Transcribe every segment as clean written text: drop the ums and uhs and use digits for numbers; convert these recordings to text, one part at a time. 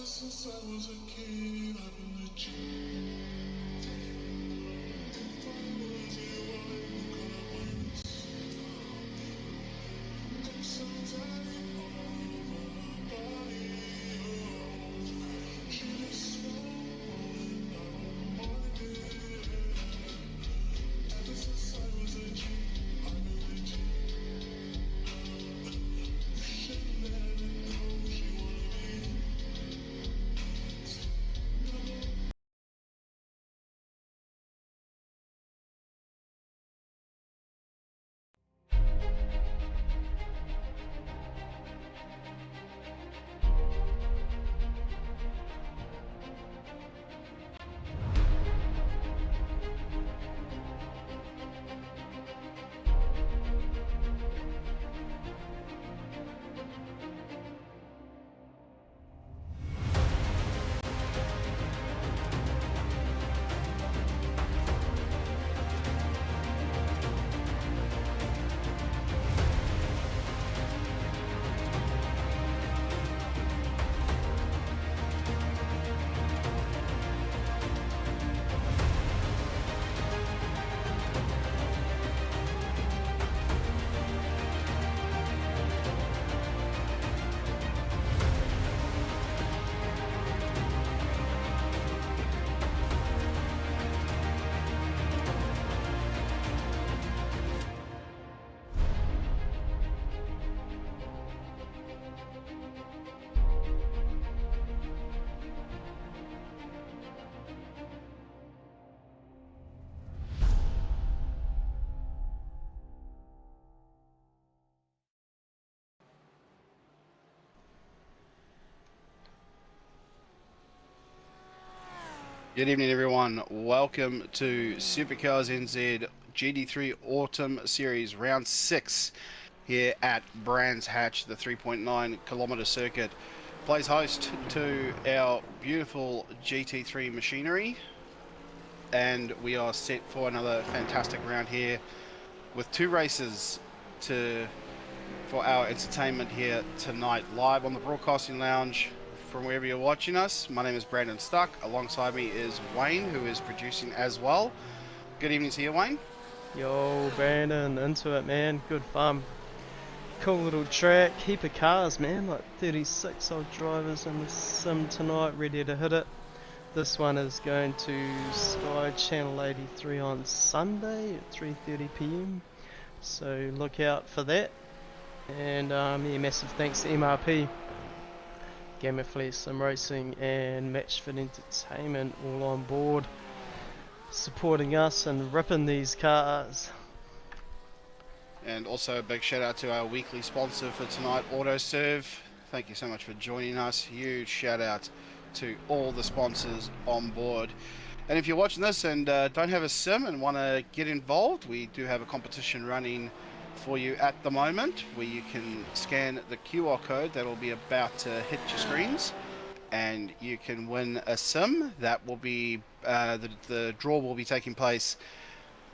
Since I was a kid, I've been the G. If I was your wife, what could I want? I'm so tired of my body. She just swallowed my mind. Ever since I was a G, I've been the G. Should never know she wanted me. Good evening, everyone. Welcome to SuperCars NZ GT3 Autumn Series Round 6 here at Brands Hatch, the 3.9 kilometre circuit. Plays host to our beautiful GT3 machinery, and we are set for another fantastic round here with two races for our entertainment here tonight, live on the broadcasting lounge from wherever you're watching us. My name is Brandon Stuck. Alongside me is Wayne, who is producing as well. Good evening to you, Wayne. Yo, Brandon, into it, man. Good fun. Cool little track. Heap of cars, man. Like 36 odd drivers in the sim tonight, ready to hit it. This one is going to Sky Channel 83 on Sunday at 3:30 PM. So look out for that. And yeah, massive thanks to MRP, Gamma Fleet Sim Racing and Matchfit Entertainment all on board, supporting us and ripping these cars. And also a big shout out to our weekly sponsor for tonight, AutoServe. Thank you so much for joining us. Huge shout out to all the sponsors on board. And if you're watching this and don't have a sim and want to get involved, we do have a competition running for you at the moment, where you can scan the QR code that will be about to hit your screens, and you can win a sim. That will be the draw will be taking place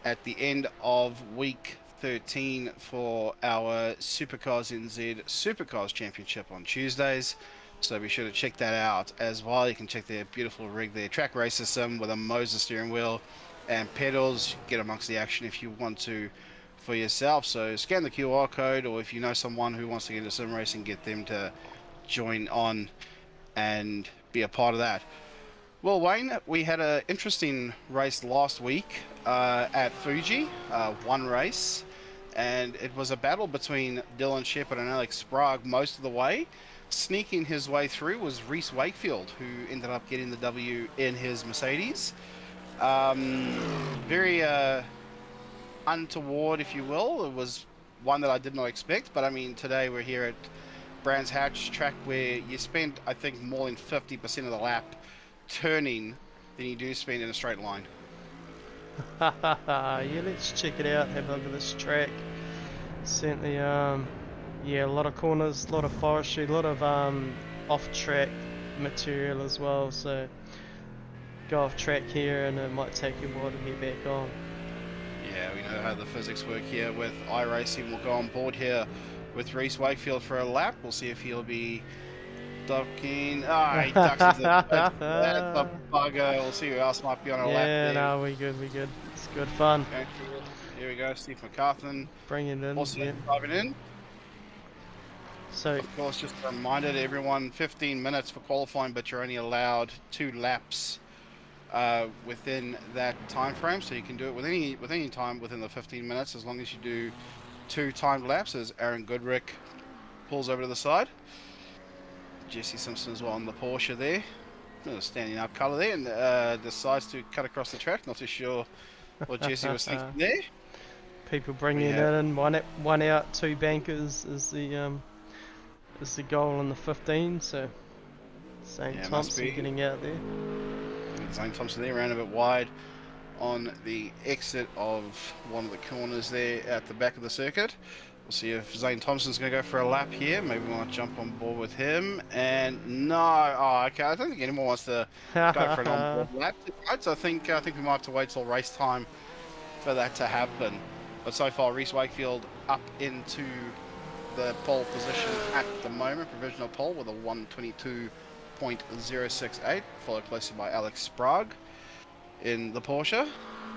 at the end of week 13 for our SuperCars NZ SuperCars Championship on Tuesdays. So be sure to check that out as well. You can check their beautiful rig, their track racer sim with a Moses steering wheel and pedals. Get amongst the action if you want to for yourself. So scan the QR code, or if you know someone who wants to get into sim racing, get them to join on and be a part of that. Well, Wayne, we had an interesting race last week at Fuji, one race, and it was a battle between Dylan Shepherd and Alex Sprague most of the way. Sneaking his way through was Reese Wakefield, who ended up getting the W in his Mercedes. Very untoward, if you will. It was one that I did not expect, but I mean, today we're here at Brands Hatch track where you spend, I think, more than 50% of the lap turning than you do spend in a straight line. Yeah, let's check it out, have a look at this track. Certainly, yeah, a lot of corners, a lot of forestry, a lot of off-track material as well, so go off track here and it might take you a while to get back on. Yeah, we know how the physics work here with iRacing. We'll go on board here with Reese Wakefield for a lap. We'll see if he'll be ducking. Ah, he ducks into the pit. That's a bugger. We'll see who else might be on a lap Yeah, there. no, we good, we good. It's good fun. Going through. Here we go, Steve McCarthan Bring it in, also yeah. driving in. So, Of course, just a reminder to everyone, 15 minutes for qualifying, but you're only allowed 2 laps within that time frame, so you can do it with any time within the 15 minutes as long as you do 2 timed laps. As Aaron Goodrick pulls over to the side, Jesse Simpson as well on the Porsche there, standing up colour there, and decides to cut across the track. Not too sure what Jesse was thinking there. people bringing it in, one out, 2 bankers is the goal in the 15. So, Zane Thompson getting out there. Zane Thompson there, ran a bit wide on the exit of one of the corners there at the back of the circuit. We'll see if Zane Thompson's going to go for a lap here. Maybe we might jump on board with him. And no, oh, okay. I don't think anyone wants to go for an on-board lap tonight. So I think we might have to wait till race time for that to happen. But so far, Reese Wakefield up into the pole position at the moment, provisional pole with a 1:22.068, followed closely by Alex Sprague in the Porsche.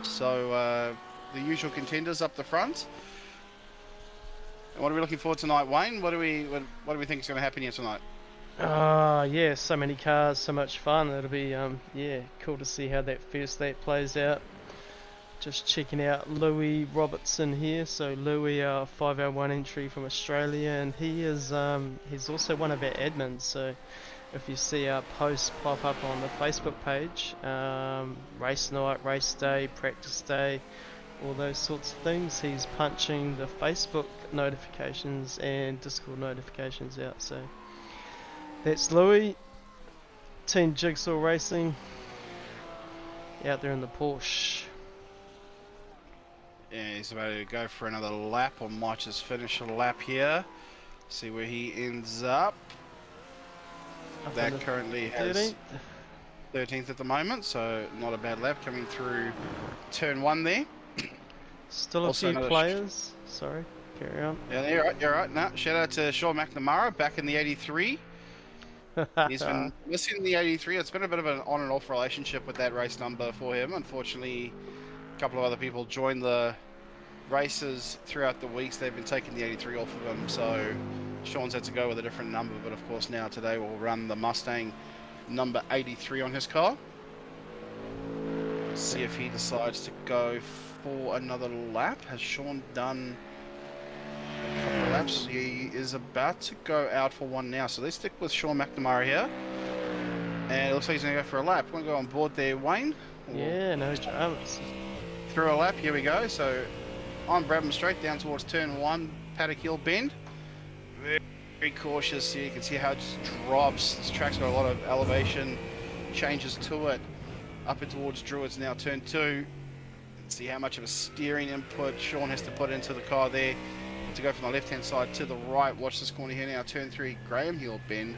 So the usual contenders up the front. And what are we looking for tonight, Wayne? What do we think is going to happen here tonight? Yeah, so many cars, so much fun. It'll be yeah, cool to see how that first lap plays out. Just checking out Louis Robertson here. So Louis, our 501 entry from Australia, and he is he's also one of our admins. So if you see our posts pop up on the Facebook page, race night, race day, practice day, all those sorts of things, he's punching the Facebook notifications and Discord notifications out. So that's Louis, Team Jigsaw Racing, out there in the Porsche. Yeah, he's about to go for another lap, or might just finish a lap here. See where he ends up. That currently has 13th at the moment, so not a bad lap coming through turn 1 there. Still a few players. Sorry, carry on. Yeah, you're right. No, shout out to Sean McNamara back in the 83. He's been missing the 83. It's been a bit of an on and off relationship with that race number for him. Unfortunately, a couple of other people joined the races throughout the weeks. They've been taking the 83 off of him, so Sean's had to go with a different number. But of course, now today we'll run the Mustang number 83 on his car. See if he decides to go for another lap. Has Sean done a couple of laps? He is about to go out for one now. So let's stick with Sean McNamara here. And it looks like he's going to go for a lap. Want to go on board there, Wayne? Yeah, no dramas. Through a lap, here we go. So on Brabham Straight down towards turn 1, Paddock Hill bend. Very cautious here. You can see how it just drops. This track's got a lot of elevation changes to it. Up and towards Druids now, turn 2. See how much of a steering input Sean has to put into the car there to go from the left hand side to the right. Watch this corner here now, turn 3, Graham Hill bend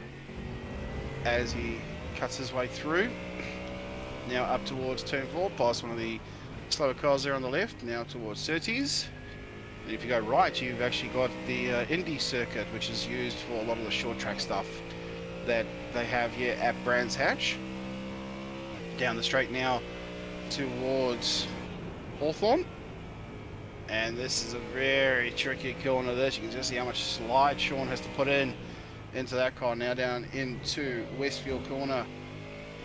as he cuts his way through. Now up towards turn 4, past one of the slower cars there on the left, now towards Surtees. And if you go right, you've actually got the Indy circuit, which is used for a lot of the short track stuff that they have here at Brands Hatch. Down the straight now towards Hawthorne. And this is a very tricky corner. This, you can just see how much slide Sean has to put into that car. Now down into Westfield corner.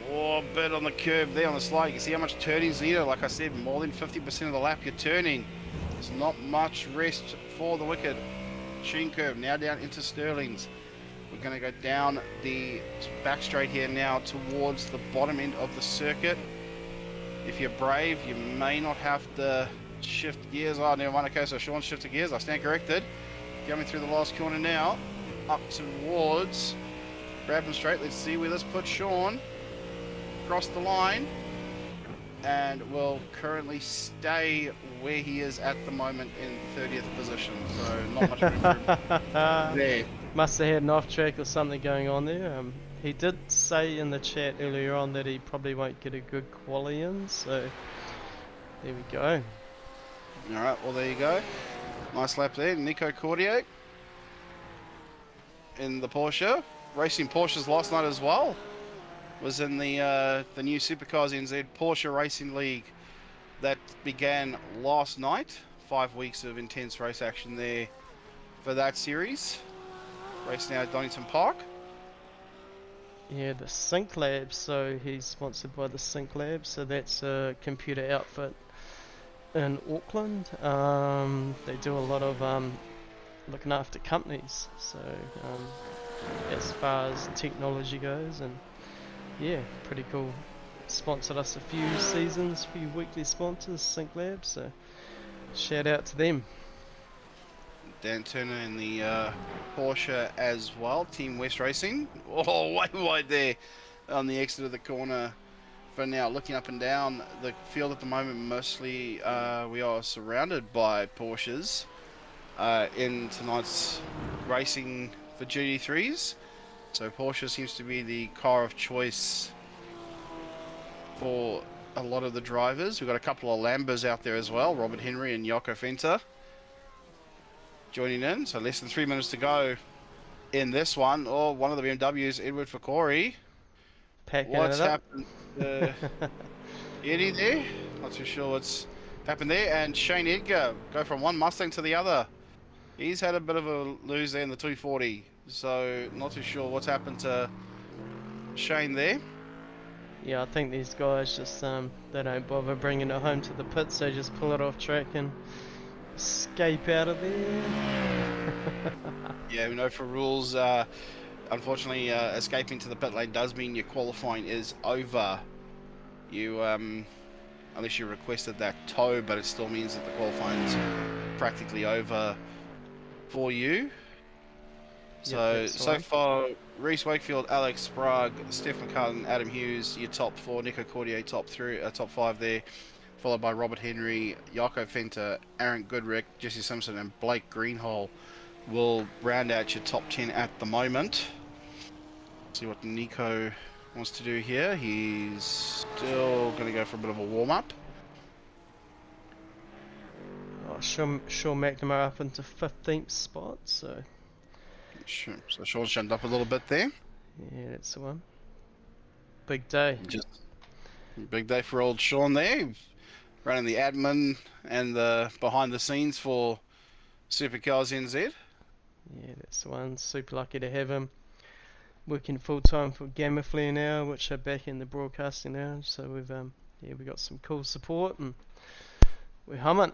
Oh, a bit on the curb there on the slide. You can see how much turning's needed. Like I said, more than 50% of the lap you're turning. There's not much rest for the wicked. Sheen curve now down into Sterling's. We're going to go down the back straight here now towards the bottom end of the circuit. If you're brave, you may not have to shift gears. Oh, never mind. Okay, so Sean shifted gears. I stand corrected. Coming through the last corner now, up towards Brabham Straight. Let's see where this puts Sean. Across the line. and will currently stay where he is at the moment in 30th position. So not much improvement there. Must have had an off track or something going on there. He did say in the chat earlier on that he probably won't get a good quali in, so there we go. Alright, well there you go. Nice lap there. Nico Cordier in the Porsche. Racing Porsches last night as well. Was in the new SuperCars NZ Porsche Racing League that began last night. 5 weeks of intense race action there for that series. Racing out at Donington Park. Yeah, the Sync Lab, so he's sponsored by the Sync Lab, so that's a computer outfit in Auckland. They do a lot of looking after companies, so as far as technology goes, and yeah, pretty cool. Sponsored us a few seasons, a few weekly sponsors, Sync Lab, so shout out to them. Dan Turner in the Porsche as well, Team West Racing. Oh, way wide there on the exit of the corner for now. Looking up and down the field at the moment, mostly we are surrounded by Porsches in tonight's racing for GT3s. So Porsche seems to be the car of choice for a lot of the drivers. We've got a couple of Lambers out there as well, Robert Henry and Jaco Fenter joining in. So less than 3 minutes to go in this one. Oh, one of the BMWs, Edward Fakori. What's happened to Eddie there? Not too sure what's happened there. And Shane Edgar go from one Mustang to the other. He's had a bit of a lose there in the 240. So not too sure what's happened to Shane there. Yeah, I think these guys just they don't bother bringing it home to the pits. They just pull it off track and escape out of there. Yeah, we know for rules, unfortunately, escaping to the pit lane does mean your qualifying is over. You, unless you requested that tow, but it still means that the qualifying's practically over for you. So, so far, Reese Wakefield, Alex Sprague, Steph McCartan, Adam Hughes, your top 4, Nico Cordier, top 5 there, followed by Robert Henry, Jaco Fenter, Aaron Goodrick, Jesse Simpson, and Blake Greenhall will round out your top 10 at the moment. See what Nico wants to do here. He's still going to go for a bit of a warm-up. Oh, Sean McNamara up into 15th spot, so... Sure. So Sean's jumped up a little bit there. Yeah, that's the one. Big day. Just big day for old Sean there. Running the admin and the behind the scenes for SuperCars NZ. Yeah, that's the one. Super lucky to have him working full time for Gamiflare now, which are back in the broadcasting now. So we've we got some cool support and we're humming.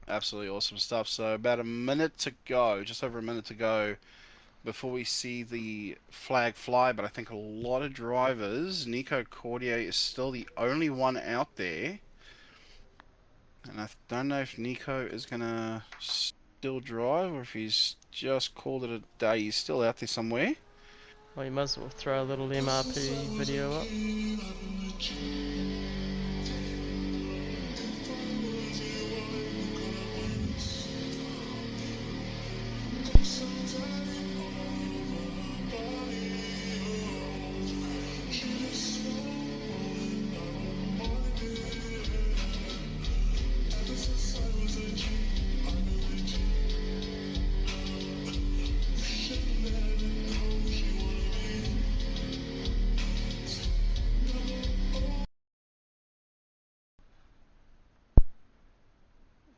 Absolutely awesome stuff. So about a minute to go, just over a minute to go before we see the flag fly. But I think a lot of drivers, Nico Cordier is still the only one out there. And I don't know if Nico is going to still drive or if he's just called it a day. He's still out there somewhere. Well, you might as well throw a little MRP video up.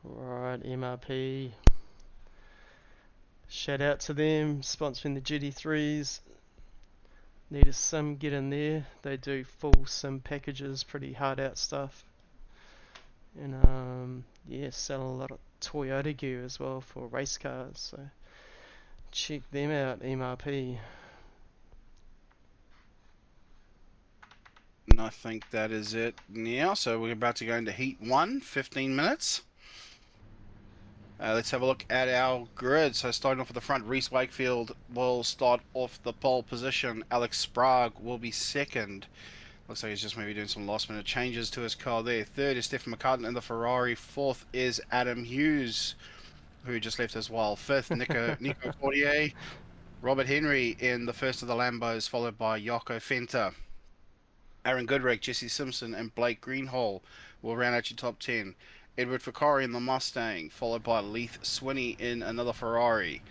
Right, MRP. Shout out to them, sponsoring the GT3s. Need a sim, get in there. They do full sim packages, pretty hard out stuff. And yeah, sell a lot of Toyota gear as well for race cars. So check them out, MRP. And I think that is it now. So we're about to go into heat 1, 15 minutes. Let's have a look at our grid. So starting off at the front, Reese Wakefield will start off the pole position. Alex Sprague will be second. Looks like he's just maybe doing some last minute changes to his car there. Third is Stefan McCartan in the Ferrari. Fourth is Adam Hughes, who just left as well. Fifth, Nico Fortier. Robert Henry in the first of the Lambos, followed by Jaco Fenter. Aaron Goodrick, Jesse Simpson, and Blake Greenhall will round out your top 10. Edward Ficari in the Mustang, followed by Leith Swinney in another Ferrari.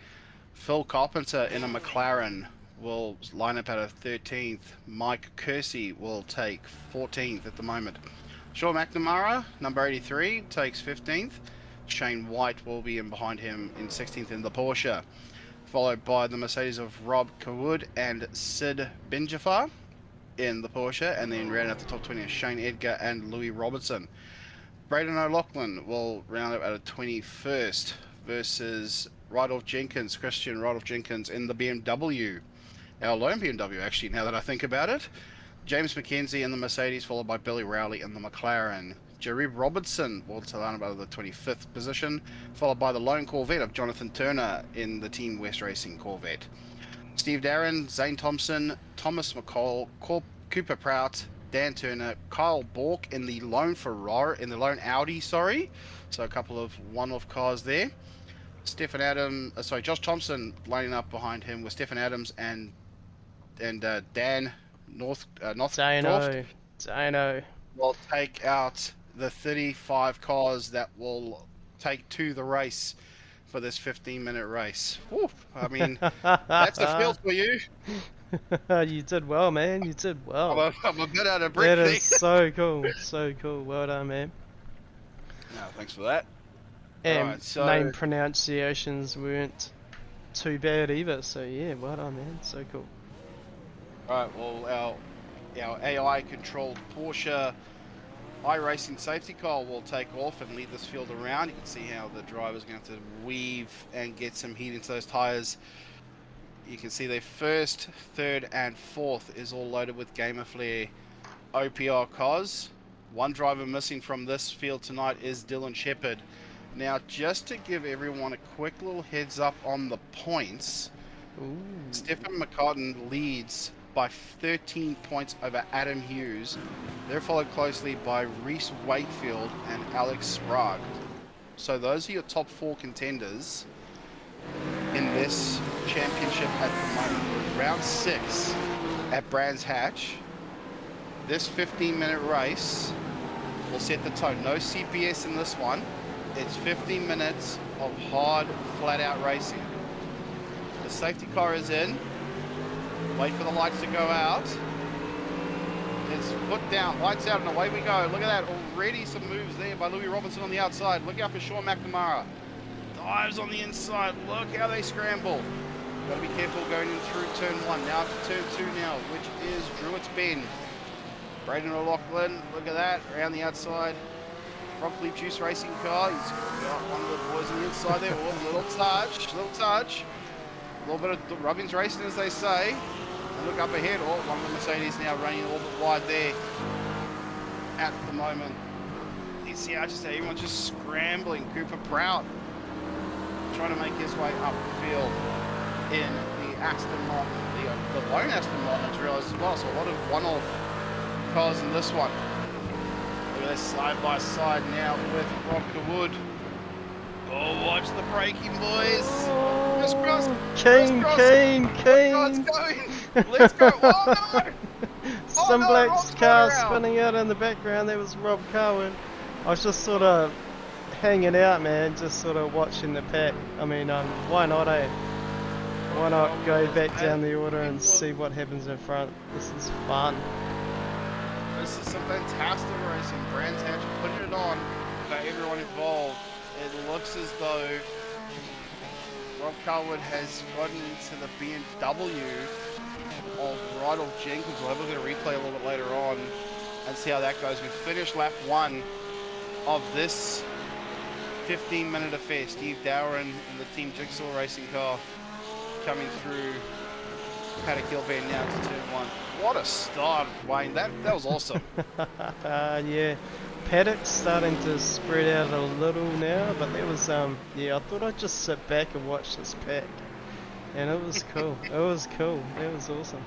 Phil Carpenter in a McLaren will line up at a 13th. Mike Kersey will take 14th at the moment. Sean McNamara, number 83, takes 15th. Shane White will be in behind him in 16th in the Porsche, followed by the Mercedes of Rob Cawood and Sid Benjafar in the Porsche, and then round out the top 20 is Shane Edgar and Louis Robertson. Braden O'Loughlin will round up at a 21st versus Christian Rydolph Jenkins in the BMW. Our lone BMW, actually, now that I think about it. James McKenzie in the Mercedes, followed by Billy Rowley in the McLaren. Jareb Robertson will round up at the 25th position, followed by the lone Corvette of Jonathan Turner in the Team West Racing Corvette. Steve Darren, Zane Thompson, Thomas McCall, Cooper Prout, Dan Turner, Kyle Bork in the lone Audi, sorry. So a couple of one-off cars there. Josh Thompson lining up behind him with Stephen Adams and Dan North. Dino. Will take out the 35 cars that will take to the race for this 15-minute race. Woo, I mean, that's a field for you. You did well, man. You did well. I'm a bit out of breath. That is so cool. So cool. Well done, man. No, thanks for that. And right, so name pronunciations weren't too bad either. So yeah, well done, man. So cool. Alright, well, our AI-controlled Porsche iRacing safety car will take off and lead this field around. You can see how the driver's going to have to weave and get some heat into those tyres. You can see their first, third, and fourth is all loaded with Gamer Flare OPR cars. One driver missing from this field tonight is Dylan Shepherd. Now, just to give everyone a quick little heads up on the points, Stefan McCartan leads by 13 points over Adam Hughes. They're followed closely by Reese Wakefield and Alex Sprague. So those are your top four contenders in this championship at the moment. Round 6 at Brands Hatch. This 15-minute race will set the tone. No CPS in this one. It's 15 minutes of hard, flat-out racing. The safety car is in. Wait for the lights to go out. It's foot down, lights out, and away we go. Look at that, already some moves there by Louis Robinson on the outside. Look out for Sean McNamara. Dives on the inside, look how they scramble. Got to be careful going in through turn 1. Now to turn 2 now, which is Druitt's Bend. Braden O'Loughlin, look at that, around the outside. Front Leap Juice Racing car, he's got one of the boys on the inside there. Oh, little touch. A little bit of Robbins racing, as they say. And look up ahead. Oh, one of the Mercedes now running a little bit wide there at the moment. You see how just everyone's just scrambling. Cooper Prout trying to make his way up the field in the Aston Martin, the lone Aston Martin, I realised as well. So a lot of one-off cars in this one. Look at this side by side now with Rob Cawood. Oh, watch the braking, boys. Just cross. Kane. Let's go. Let's go. Oh, no. Some black's car spinning out in the background. That was Rob Cowan. I was just sort of hanging out, man. Just sort of watching the pack. I mean, why not, eh? Why not go back down the order and see what happens in front? This is fun. This is some fantastic racing. Brands Hatch putting it on for everyone involved. It looks as though Rob Carwood has gotten into the BMW of Rydolph Jenkins. We'll have a look at a replay a little bit later on and see how that goes. We've finished lap 1 of this 15-minute affair. Steve Dowran in the Team Jigsaw Racing car coming through Paddock Hill Bend now to turn 1. What a start, Wayne. That was awesome. Yeah. Paddock's starting to spread out a little now, but that was, yeah, I thought I'd just sit back and watch this pack. And it was cool. It was cool. It was awesome.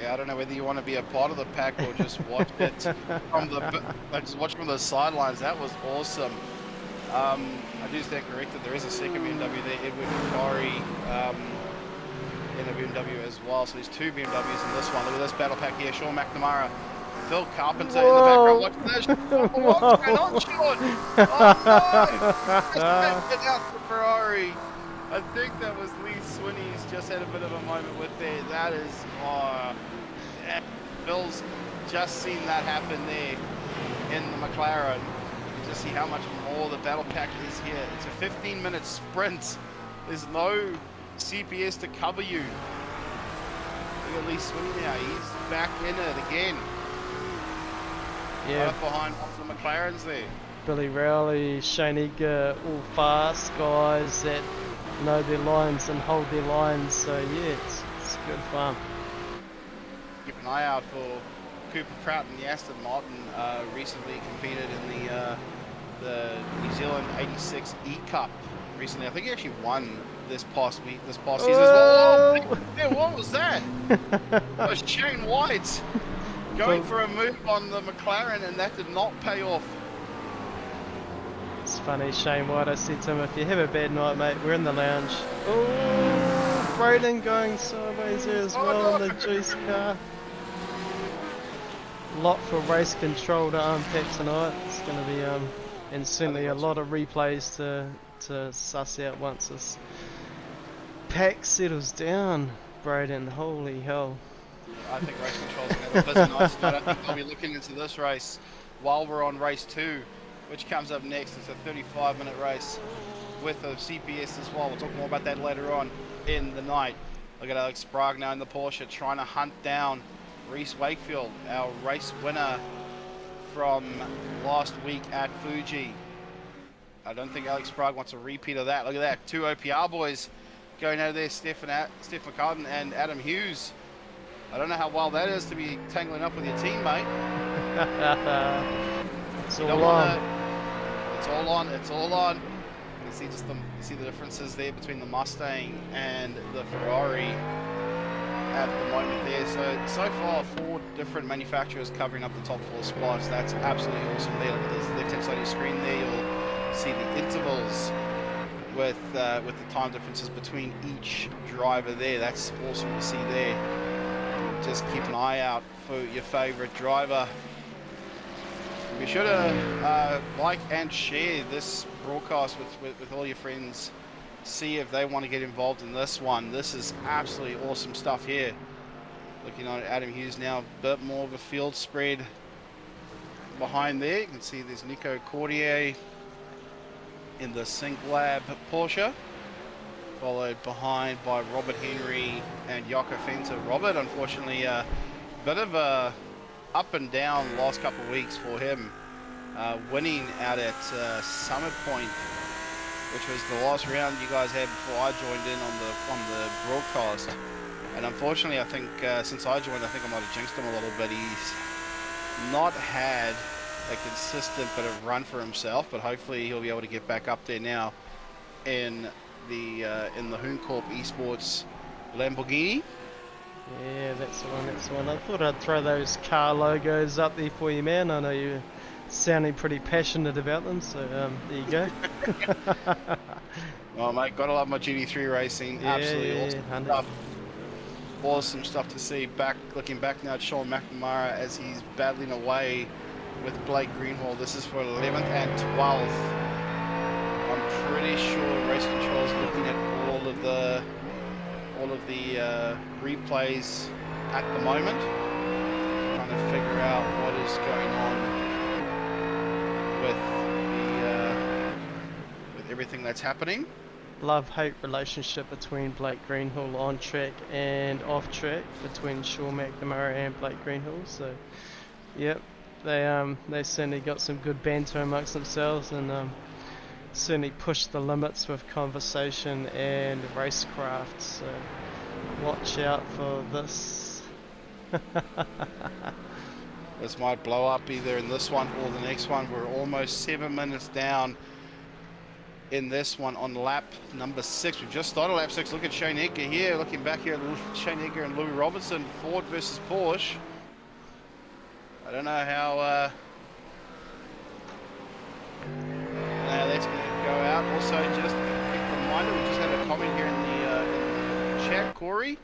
Yeah, I don't know whether you want to be a part of the pack or just watch it from the sidelines. That was awesome. I do stand corrected. There is a second BMW there, Edward Ferrari, in a BMW as well. So there's two BMWs in this one. Look at this battle pack here. Sean McNamara, Phil Carpenter in the background. Watch this. What's going on, Sean? Oh no! Just it out to Ferrari. I think that was Lee Swinney's just had a bit of a moment with there. That is, Phil's just seen that happen there in the McLaren. You can just see how much more the battle pack is here. It's a 15-minute sprint. There's no CPS to cover you. Look at Lee Swinney now. He's back in it again. Yeah. Right behind one of the McLarens there. Billy Rowley, Shane Eager, all fast guys that know their lines and hold their lines. So yeah, it's good fun. Keep an eye out for Cooper Prout and the Aston Martin. Recently competed in the New Zealand 86 E Cup recently. I think he actually won this past season as well. Oh, yeah, what was that? That was Shane White going for a move on the McLaren, and that did not pay off. It's funny, Shane White, I said to him, if you have a bad night, mate, we're in the lounge. Oh, Braden going sideways there as well in the juice car. Lot for race control to unpack tonight. It's going to be, and certainly a lot of replays to suss out once this pack settles down, Braden. Holy hell. I think race control's going to have a busy night tonight. I think they'll be looking into this race while we're on race 2, which comes up next. It's a 35-minute race with a CPS as well. We'll talk more about that later on in the night. Look at Alex Sprague now in the Porsche trying to hunt down Reese Wakefield, our race winner from last week at Fuji. I don't think Alex Sprague wants a repeat of that. Look at that, two OPR boys going out there, Steph McCartan and Adam Hughes. I don't know how well that is to be tangling up with your teammate. It's all on. It's all on. It's all on. You see see the differences there between the Mustang and the Ferrari at the moment there. So far, 4 different manufacturers covering up the top 4 spots. That's absolutely awesome there. Look at this left-hand side of your screen there. You'll see the intervals with the time differences between each driver there. That's awesome to see there. Just keep an eye out for your favorite driver. Be sure to like and share this broadcast with all your friends. See if they want to get involved in this one. This is absolutely awesome stuff here. Looking on Adam Hughes now, a bit more of a field spread behind there. You can see there's Nico Cordier in the Sync Lab Porsche, followed behind by Robert Henry and Jaco Fenter. Robert, unfortunately, a bit of a up and down last couple of weeks for him, winning out at Summit Point, which was the last round you guys had before I joined in on the broadcast. And unfortunately, I think since I joined, I think I might have jinxed him a little bit. He's not had a consistent bit of run for himself, but hopefully he'll be able to get back up there now in the Hooncorp Esports Lamborghini. Yeah, that's the one, that's the one. I thought I'd throw those car logos up there for you, man. I know you're sounding pretty passionate about them, so there you go. Oh mate, gotta love my GT3 racing. Yeah, Absolutely yeah, awesome 100. stuff. Awesome stuff to see. Looking back now at Sean McNamara as he's battling away with Blake Greenwald. This is for 11th and 12th. I'm pretty sure Race Control is looking at all of the replays at the moment, trying to figure out what is going on with everything that's happening. Love-hate relationship between Blake Greenhill on track and off track, between Sean McNamara and Blake Greenhill. So, yep, they certainly got some good banter amongst themselves, and certainly pushed the limits with conversation and racecraft. So, watch out for this. This might blow up either in this one or the next one. We're almost 7 minutes down in this one on lap number 6. We've just started lap 6. Look at Shane Edgar here. Looking back here at Shane Edgar and Louis Robertson. Ford versus Porsche. I don't know how that's going to go out. Also, just a quick reminder, we just had a comment here in the chat, Corey,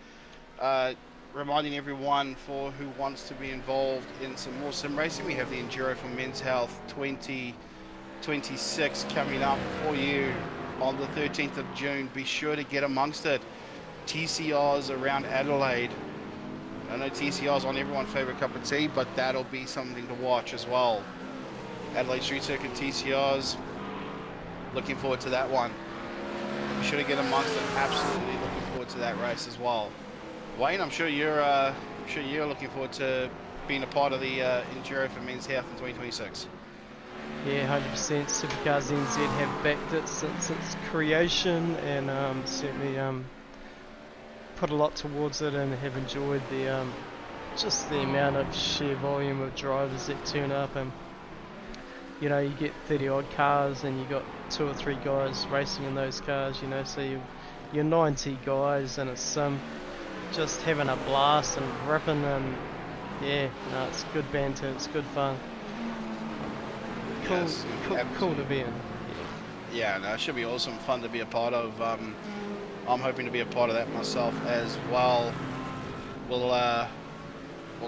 reminding everyone for who wants to be involved in some more sim racing. We have the Enduro for Men's Health 2026 coming up for you on the 13th of June. Be sure to get amongst it. TCRs around Adelaide. I know TCR's on everyone's favourite cup of tea, but that'll be something to watch as well. Adelaide Street Circuit TCRs. Looking forward to that one. Be sure to get amongst it. Absolutely looking forward to that race as well. Wayne, I'm sure you're looking forward to being a part of the Enduro for Men's Health in 2026. Yeah, 100%. SuperCars NZ have backed it since its creation, and certainly put a lot towards it, and have enjoyed the just the amount of sheer volume of drivers that turn up. And you know, you get 30 odd cars, and you got 2 or 3 guys racing in those cars. You know, so you're 90 guys, and it's just having a blast and ripping, and yeah, no, it's good banter, it's good fun. Cool, Yes, cool to be in. Yeah, no, it should be awesome, fun to be a part of. I'm hoping to be a part of that myself as well. We'll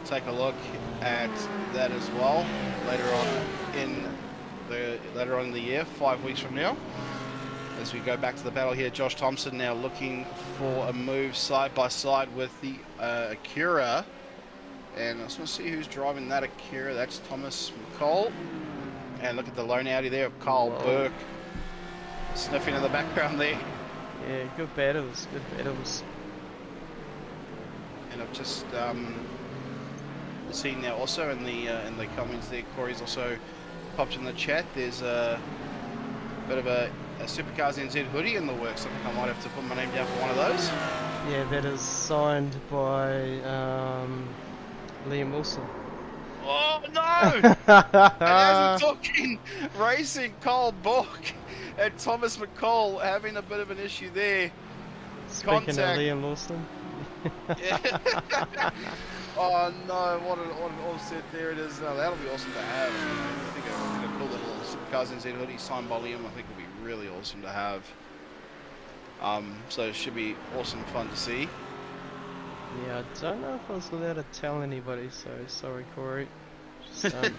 take a look at that as well later on in the year, 5 weeks from now. As we go back to the battle here, Josh Thompson now looking for a move side by side with the Acura. And I just want to see who's driving that Acura. That's Thomas McCall. And look at the lone Audi there of Carl Burke sniffing in the background there. Yeah, good battles, good battles. And I've just seen now also in the comments there, Corey's also popped in the chat. There's a bit of a SuperCars NZ hoodie in the works. I think I might have to put my name down for one of those. Yeah, that is signed by Liam Wilson. Oh no! And as we're talking racing, Carl Bork and Thomas McCall having a bit of an issue there. Speaking Contact. of Liam Wilson. Yeah. Oh no, what an offset there it is. That'll be awesome to have. I think a cool little SuperCars NZ hoodie signed by Liam, I think will be really awesome to have. So it should be awesome fun to see. Yeah, I don't know if I was allowed to tell anybody, so sorry, Corey. Just, you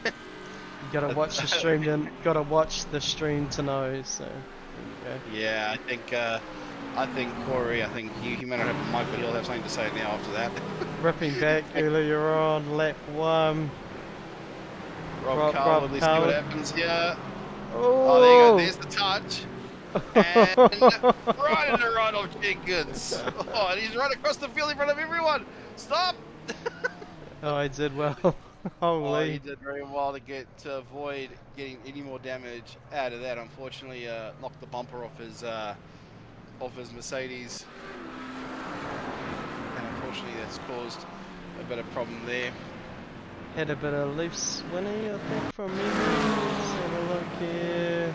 gotta watch the stream. Gotta watch the stream to know. So there you go. Yeah, I think Corey. He may not have a mic, but he'll have something to say now after that. Ripping back earlier on lap 1. Rob Carl, let's see Carl. what happens here. Oh, Oh, there you go. There's the touch. And right in the right of Jenkins. Oh, and he's right across the field in front of everyone. Stop! Oh, I did well. Oh, Holy. he did very well to avoid getting any more damage out of that. Unfortunately, knocked the bumper off his Mercedes, and unfortunately that's caused a bit of problem there. Had a bit of leaf swinny, I think, from memory. Let's have a look here.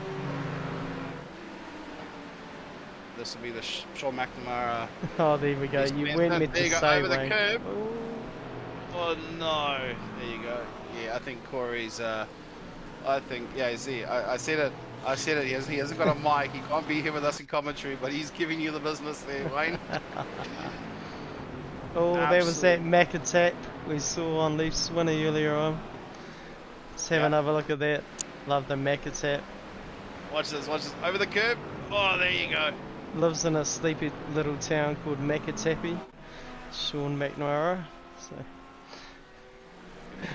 This will be the Sean McNamara. Oh, there we go. You weren't meant There to you go, say, over the Wayne. curb. Ooh. Oh no! There you go. Yeah, I think Corey's. I think see. I said it. I said it. He hasn't got a mic. He can't be here with us in commentary, but he's giving you the business there, Wayne. Oh, there was that Macatap we saw on Leaf Swinny earlier on. Let's have another look at that. Love the Macatap. Watch this. Watch this. Over the curb. Oh, there you go. Lives in a sleepy little town called Macatapi. Sean McNamara. So.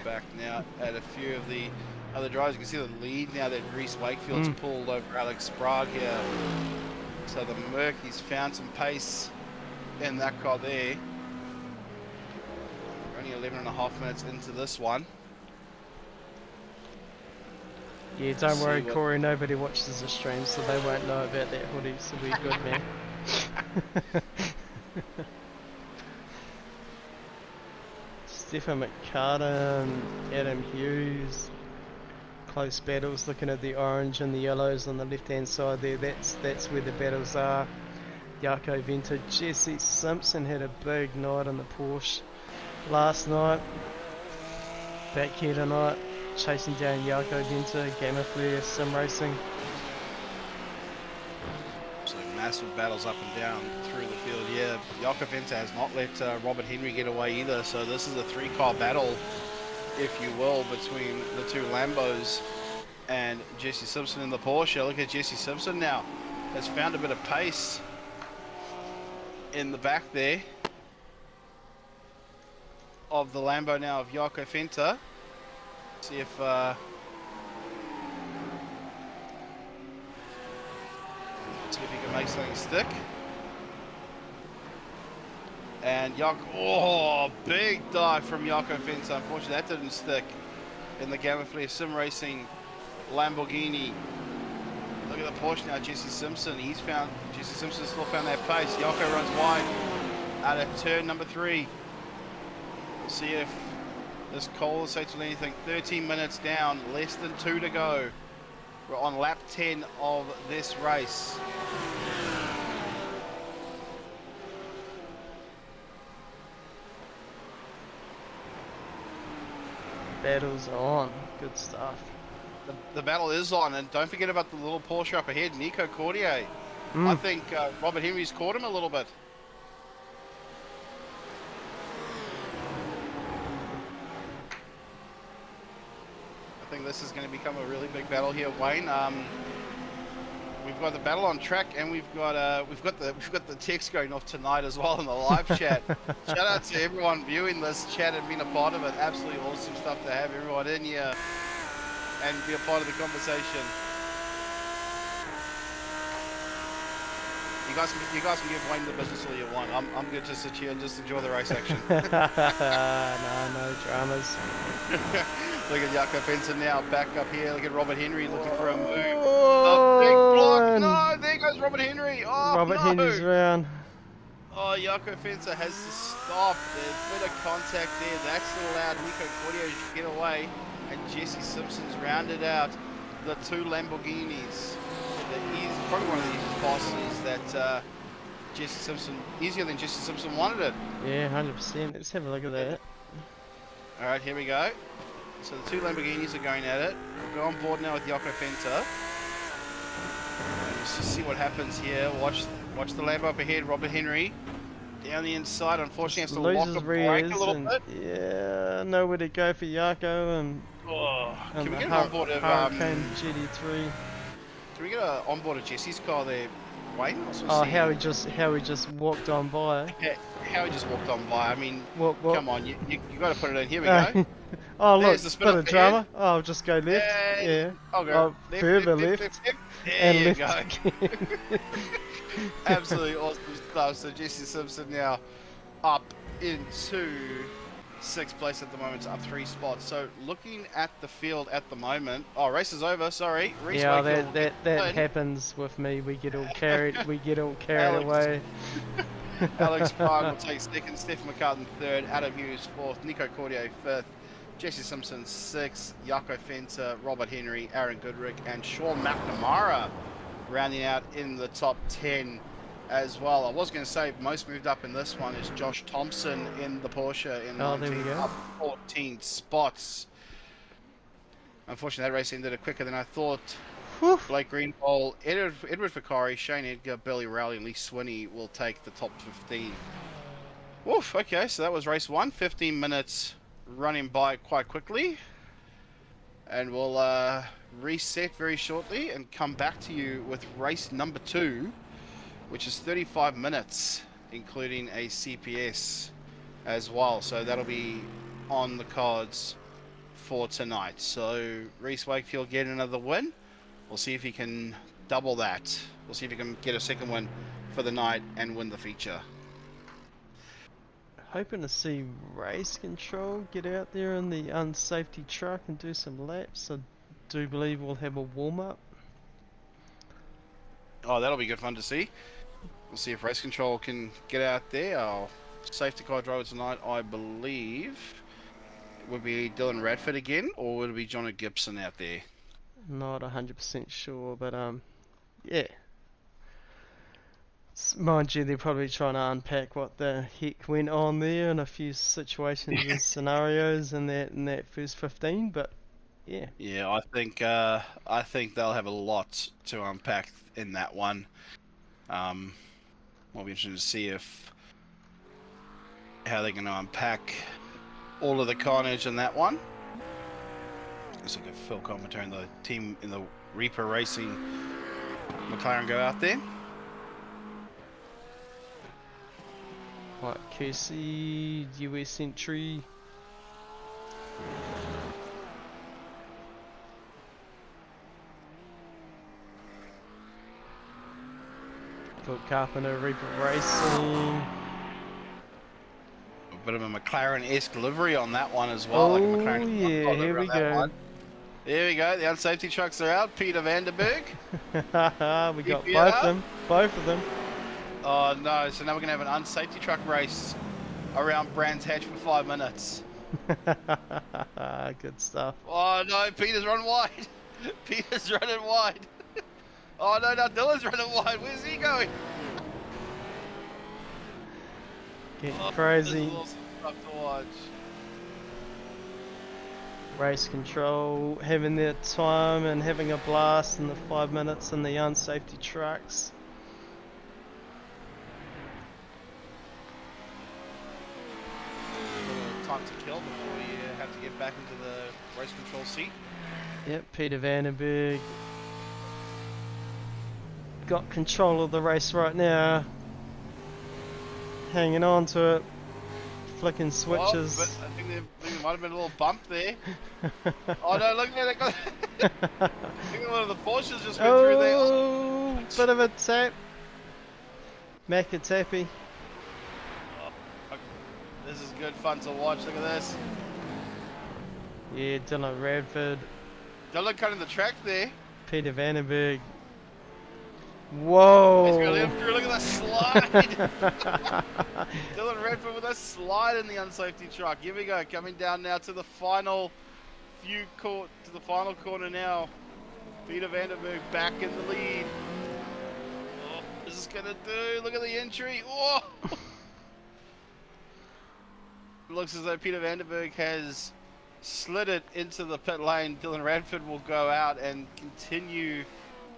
Back now at a few of the other drivers. You can see the lead now that Reese Wakefield's pulled over Alex Sprague here. So the Merc, he's found some pace in that car there. We're only 11.5 minutes into this one. Yeah, don't worry, Corey. Nobody watches the stream, so they won't know about that hoodie. So we're good, man. Stephen McCartan, Adam Hughes, close battles. Looking at the orange and the yellows on the left hand side there, that's where the battles are. Jaco Venter, Jesse Simpson had a big night on the Porsche last night. Back here tonight, chasing down Jaco Venter, Gamma Flare, Sim Racing. So massive battles up and down through the field. Yeah, Jaco Venter has not let Robert Henry get away either. So this is a three-car battle, if you will, between the two Lambos and Jesse Simpson in the Porsche. Look at Jesse Simpson now. Has found a bit of pace in the back there of the Lambo now of Jaco Venter. See if he can make something stick. And oh, big dive from Jaco Venter. Unfortunately, that didn't stick in the Gamma Flare Sim Racing Lamborghini. Look at the Porsche now, Jesse Simpson. Jesse Simpson still found that pace. Jaco runs wide out of turn number 3. We'll see if this call states with anything. 13 minutes down, less than 2 to go. We're on lap 10 of this race. Battles on. Good stuff. The battle is on, and don't forget about the little Porsche up ahead, Nico Cordier. I think Robert Henry's caught him a little bit. I think this is going to become a really big battle here, Wayne. We've got the battle on track, and we've got the text going off tonight as well in the live chat. Shout out to everyone viewing this chat and being a part of it. Absolutely awesome stuff to have everyone in here and be a part of the conversation. You guys can give Wayne the business all you want. I'm good to sit here and just enjoy the race action. No dramas. Look at Jaco Venter now back up here. Look at Robert Henry looking for a move. Oh, A big block. No, there goes Robert Henry. Oh, Robert no. Henry's round. Oh, Jaco Venter has to stop. There's a bit of contact there. That's allowed Nico Cordier to get away. And Jesse Simpson's rounded out the two Lamborghinis. He's probably one of the easiest passes that Jesse Simpson, easier than Jesse Simpson wanted it. Yeah, 100%. Let's have a look at that. Alright, here we go. So the two Lamborghinis are going at it. We'll go on board now with Jaco Venter. Let's just see what happens here. Watch the Lambo up ahead, Robert Henry. Down the inside, unfortunately has to lock the brake a little bit. Yeah, nowhere to go for Jaco and can we get an onboard of Hurricane GT3. Can we get an onboard of Jesse's car there, Wayne? Oh, how he just walked on by. Yeah, how he just walked on by. I mean, what? Come on, you got to put it in. Here we go. Oh look, There's the bit of drama. Oh, I'll just go left. Yeah. I'll go further left. There and you left. go. Absolutely awesome stuff. So Jesse Simpson now up into 6th place at the moment, up 3 spots. So looking at the field at the moment, race is over. Sorry, Reece yeah, Wakefield that happens with me. We get all carried away. Alex Prague will take 2nd, Stephen McCartan 3rd, Adam Hughes 4th, Nico Cordier 5th, Jesse Simpson 6th, Jaco Venter, Robert Henry, Aaron Goodrick, and Sean McNamara rounding out in the top 10 as well. I was going to say most moved up in this one is Josh Thompson in the Porsche in 19, up 14 spots. Unfortunately, that race ended quicker than I thought. Whew. Blake Greenwald, Edward Vicari, Shane Edgar, Billy Rowley, and Lee Swinney will take the top 15. Woof, okay, so that was race 1. 15 minutes running by quite quickly. And we'll reset very shortly and come back to you with race number 2, which is 35 minutes, including a CPS as well. So that'll be on the cards for tonight. So Reece Wakefield get another win. We'll see if he can double that. We'll see if he can get a 2nd win for the night and win the feature. Hoping to see Race Control get out there in the unsafety truck and do some laps. I do believe we'll have a warm-up. Oh, that'll be good fun to see. We'll see if Race Control can get out there. Our safety car driver tonight, I believe, would be Dylan Radford again, or would it be Johnny Gibson out there? Not 100% sure, but yeah. Mind you, they're probably trying to unpack what the heck went on there in a few situations and scenarios in that first 15, but yeah. Yeah, I think they'll have a lot to unpack in that one. Will be interesting to see how they're going to unpack all of the carnage in that one. Let's look at Phil commentary and the team in the Reaper Racing McLaren go out there. Right, Casey, US entry. Phil Carpenter, Reaper Racing. A bit of a McLaren-esque livery on that one as well. Like a McLaren yeah, here we go. There we go. The unsafety trucks are out. Peter Vanderberg. We got both of them. Oh no! So now we're gonna have an unsafety truck race around Brands Hatch for 5 minutes. Good stuff. Oh no! Peter's running wide. Peter's running wide. Oh no! Now Dylan's running wide. Where's he going? Getting crazy. This is awesome stuff to watch. Race control, having their time and having a blast in the 5 minutes in the unsafety trucks. Time to kill before you have to get back into the race control seat. Yep, Peter Vandenberg got control of the race right now. Hanging on to it. Flicking switches. But I think there might have been a little bump there. Oh no, look at that. I think one of the Porsches just went through there. Oh, bit of a tap. Macatappy. Oh, this is good fun to watch. Look at this. Yeah, Dylan Radford. Dylan cutting the track there. Peter Vandenberg. Whoa! He's gonna let him through. Look at that slide. Dylan Radford with a slide in the unsafety truck. Here we go, coming down now to the final corner now. Peter Vandenberg back in the lead. Oh, this is gonna do. Look at the entry. Oh! It looks as though Peter Vandenberg has slid it into the pit lane. Dylan Radford will go out and continue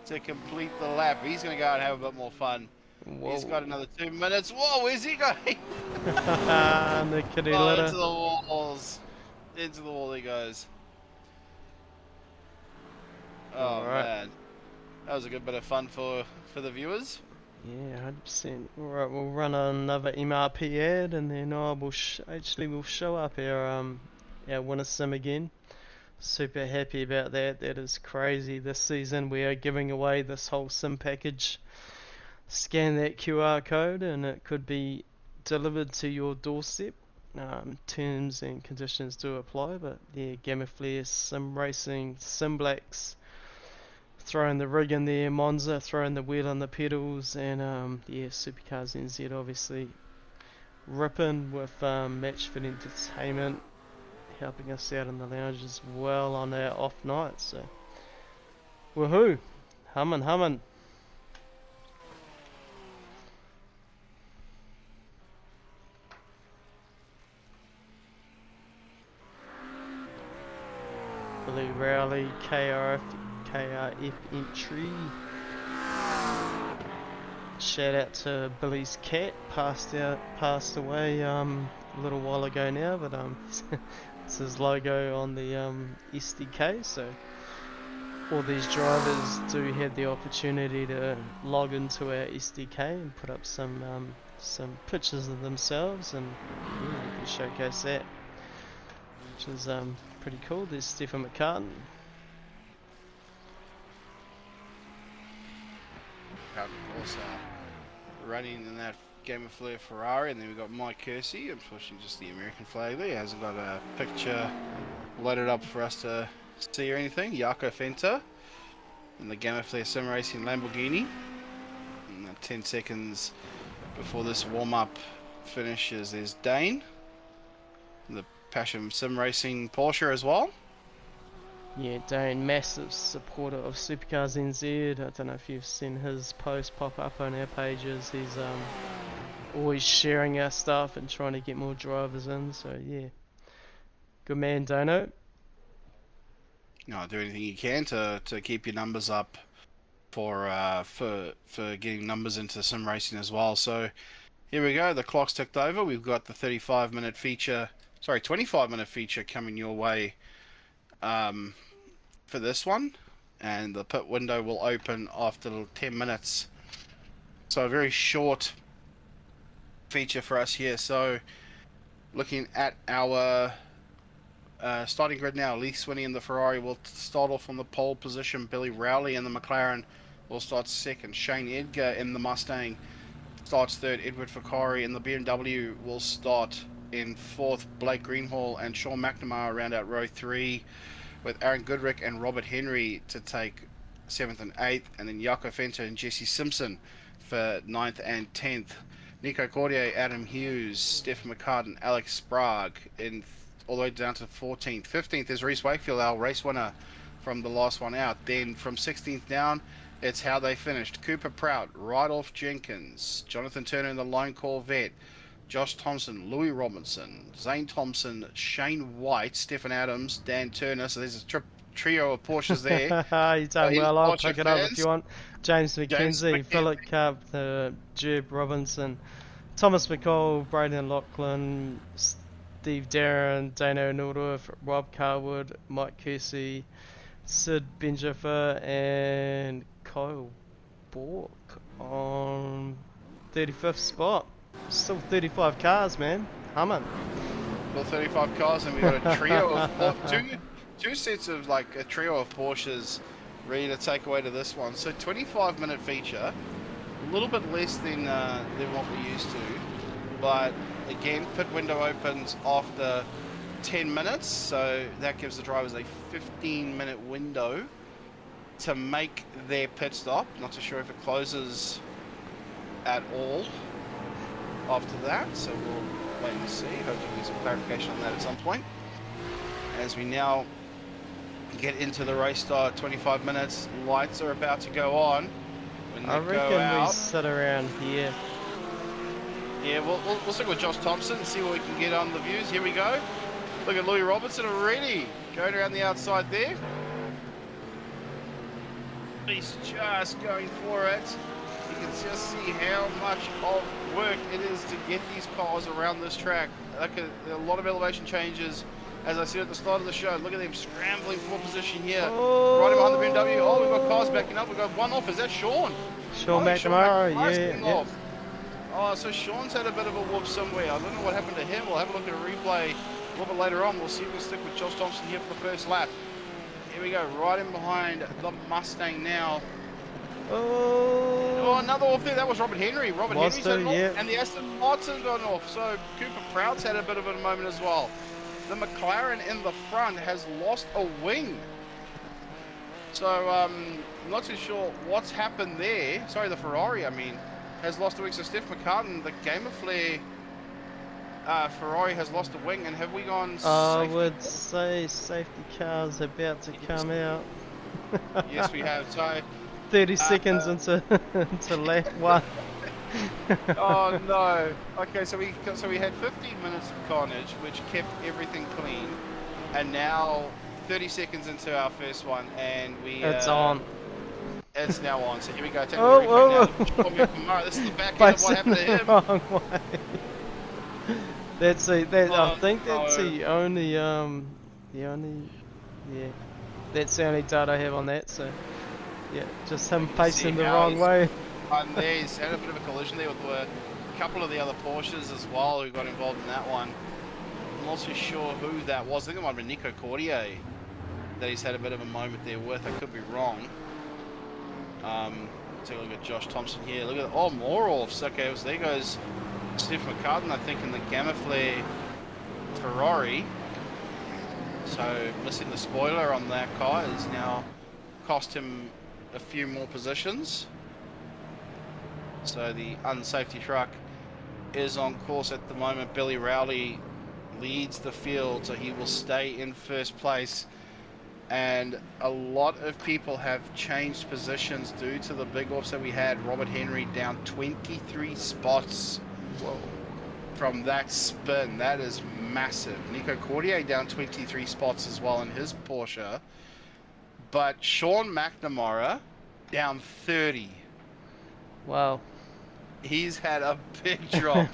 to complete the lap. He's going to go out and have a bit more fun. Whoa. He's got another 2 minutes. Whoa, where's he going? The kitty litter. Into the walls. Into the wall he goes. Oh, man. That was a good bit of fun for the viewers. Yeah, 100%. Alright, we'll run another MRP ad and then we'll show up our winner sim again. Super happy about that. That is crazy. This season we are giving away this whole sim package. Scan that QR code and it could be delivered to your doorstep. Terms and conditions do apply, but yeah, Gamma Flare, Sim Racing, Sim Blacks, throwing the rig in there, Monza, throwing the wheel on the pedals, and yeah, SuperCars NZ obviously ripping with Match Fit Entertainment helping us out in the lounge as well on our off night, so woohoo, hummin'. Blue Rowley, KRF entry. Shout out to Billy's cat, passed away a little while ago now, but it's his logo on the SDK, so all these drivers do have the opportunity to log into our SDK and put up some pictures of themselves, and yeah, we can showcase that, which is pretty cool. There's Stephen McCartan. Of course, running in that Game of Flare Ferrari, and then we've got Mike Kersey, unfortunately just the American flag there. He hasn't got a picture loaded up for us to see or anything. Jaco Fenter in the Game of Flare Sim Racing Lamborghini. And 10 seconds before this warm-up finishes, there's Dane, the Passion Sim Racing Porsche as well. Yeah, Dane, massive supporter of SuperCars NZ. I don't know if you've seen his post pop up on our pages. He's always sharing our stuff and trying to get more drivers in. So yeah, good man, Dano. No, do anything you can to keep your numbers up for getting numbers into sim racing as well. So here we go. The clock's ticked over. We've got the 35-minute feature. Sorry, 25-minute feature coming your way for this one, and the pit window will open after 10 minutes. So a very short feature for us here. So looking at our starting grid now, Lee Swinney in the Ferrari will start off on the pole position. Billy Rowley in the McLaren will start second. Shane Edgar in the Mustang starts third. Edward Fakari in the BMW will start in fourth. Blake Greenhall and Sean McNamara round out row three, with Aaron Goodrick and Robert Henry to take 7th and 8th, and then Jaco Fenter and Jesse Simpson for 9th and 10th. Nico Cordier, Adam Hughes, Steph McCartan, Alex Sprague in all the way down to 14th. 15th is Reese Wakefield, our race winner from the last one out. Then from 16th down, it's how they finished. Cooper Prout, Rydolph Jenkins, Jonathan Turner in the Lone Corvette, Josh Thompson, Louis Robinson, Zane Thompson, Shane White, Stephen Adams, Dan Turner. So there's a trio of Porsches there. You've done well. I'll Porsche pick it up if fans. you want. James McKenzie, Philip Cup, Jeb Robinson, Thomas McCall, Braden Lachlan, Steve Darren, Dano Nordorf, Rob Carwood, Mike Kersey, Sid Benjiffer, and Kyle Bork on 35th spot. Still 35 cars, man. Humming. Still 35 cars, and we've got a trio of two sets of like a trio of Porsches ready to take away to this one. So 25-minute feature, a little bit less than what we used to, but again, pit window opens after 10 minutes, so that gives the drivers a 15-minute window to make their pit stop. Not too sure if it closes at all after that, so we'll wait and see. Hopefully we'll get some clarification on that at some point. As we now get into the race start, 25 minutes, lights are about to go on. When I they reckon go out, we sit around here. yeah, we'll stick with Josh Thompson and see what we can get on the views. Here we go. Look at Louis Robertson already going around the outside there. He's just going for it. You can just see how much of work it is to get these cars around this track. Like a lot of elevation changes, as I said at the start of the show. Look at them scrambling for position here. Right behind the BMW. Oh, we've got cars backing up. We've got one off. Is that Sean? Sean McNamara, yeah. Off. Oh, so Sean's had a bit of a whoop somewhere. I don't know what happened to him. We'll have a look at a replay a little bit later on. We'll see if we can stick with Josh Thompson here for the first lap. Here we go, right in behind the Mustang now. Oh, another off there. That was Robert Henry. Robert Henry's had an off, and the Aston Martin got off. So Cooper Prout's had a bit of a moment as well. The McLaren in the front has lost a wing. So I'm not too sure what's happened there. Sorry, the Ferrari, I mean, has lost a wing. So Steph McCartan, the Gamer Flare Ferrari has lost a wing. And have we gone I would say safety car's about to come out. Yes, we have. So 30 seconds into lap one. Oh no. Okay, so we had 15 minutes of carnage, which kept everything clean, and now 30 seconds into our first one, and it's on. It's now on. So here we go. Oh. This is the back end of what happened to him. Wrong way. I think that's the only that's the only data I have on that. So yeah, just him pacing the wrong way. And he's had a bit of a collision there with a couple of the other Porsches as well who got involved in that one. I'm not too sure who that was. I think it might have been Nico Cordier that he's had a bit of a moment there with. I could be wrong. Take a look at Josh Thompson here. Look at more offs. Okay, so there goes Steph McCartan, I think, in the Gamma Flare Ferrari. So missing the spoiler on that car has now cost him a few more positions. So the unsafety truck is on course at the moment. Billy Rowley leads the field, so he will stay in first place. and a lot of people have changed positions due to the big offs that we had. Robert Henry down 23 spots Whoa. from that spin. That is massive. Nico Cordier down 23 spots as well in his Porsche. But Sean McNamara down 30. Wow. He's had a big drop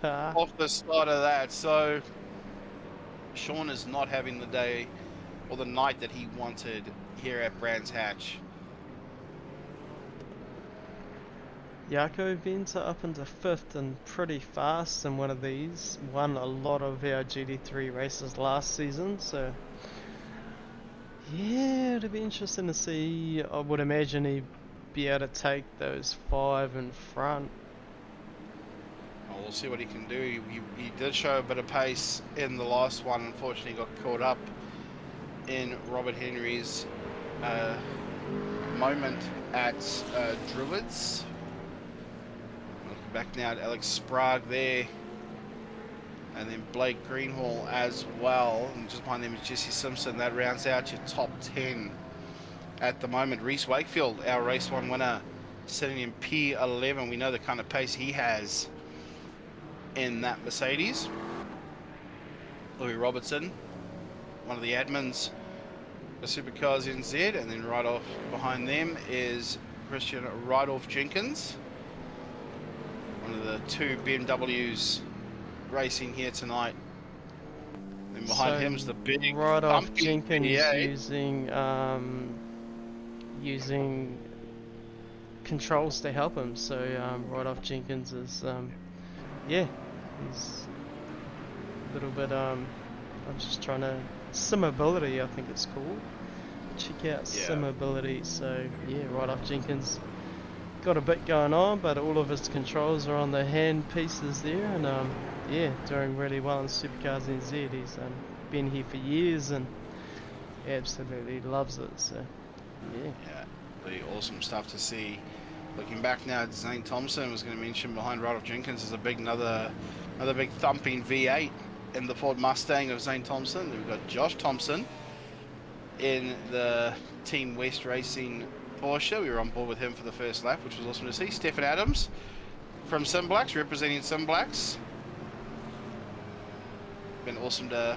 off the start of that. So Sean is not having the day or the night that he wanted here at Brands Hatch. Jaco Venter up into 5th and pretty fast in one of these. Won a lot of our GT3 races last season, so yeah, it'll be interesting to see. I would imagine he'd be able to take those 5 in front. Well, we'll see what he can do. He did show a bit of pace in the last one. Unfortunately, got caught up in Robert Henry's moment at Druids. Looking back now at Alex Sprague there. And then Blake Greenhall as well. And just behind them is Jesse Simpson. That rounds out your top 10 at the moment. Reese Wakefield, our race 1 winner, sitting in P11. We know the kind of pace he has in that Mercedes. Louis Robertson, one of the admins for SuperCars NZ, and then right off behind them is Christian Rydolph Jenkins, one of the 2 BMWs racing here tonight. And behind him is the big Rydolph Jenkins V8. using controls to help him. So Rydolph Jenkins is yeah, he's a little bit I'm just trying to simability, I think it's called. Check out simability. So yeah, Rydolph Jenkins got a bit going on, but all of his controls are on the hand pieces there, and yeah, doing really well in SuperCars NZ. He's been here for years and absolutely loves it. So yeah, really awesome stuff to see. Looking back now at Zane Thompson, was going to mention behind Rydolph Jenkins is a big another big thumping V8 in the Ford Mustang of Zane Thompson. We've got Josh Thompson in the Team West Racing Porsche. We were on board with him for the first lap, which was awesome to see. Stefan Adams from Simblacks, representing Simblacks. Been awesome to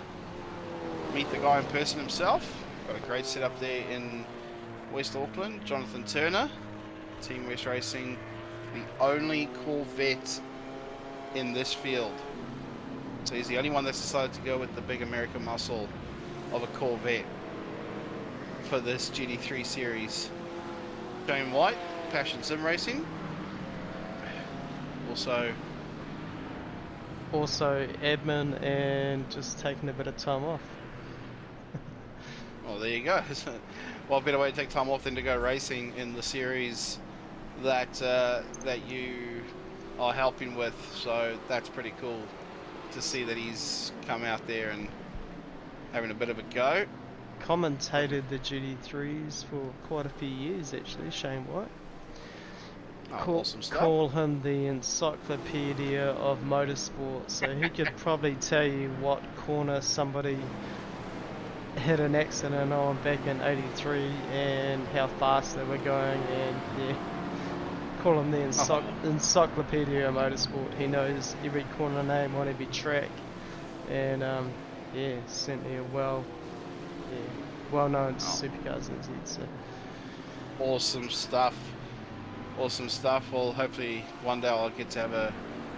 meet the guy in person himself. Got a great setup there in West Auckland. Jonathan Turner, Team West Racing, the only Corvette in this field. So he's the only one that's decided to go with the big American muscle of a Corvette for this GT3 series. Shane White, Passion Sim Racing. Also admin and just taking a bit of time off. Well, there you go. Well, a better way to take time off than to go racing in the series that that you are helping with. So that's pretty cool to see that he's come out there and having a bit of a go. Commentated the GT3s for quite a few years actually, Shane White. Awesome stuff. Call him the encyclopedia of motorsport, so he could probably tell you what corner somebody hit an accident on back in '83 and how fast they were going, and yeah, call him the encyclopedia of motorsport. He knows every corner name on every track, and yeah, certainly a well-known SuperCars NZ. So Awesome stuff. Awesome stuff. Well, hopefully one day I'll get to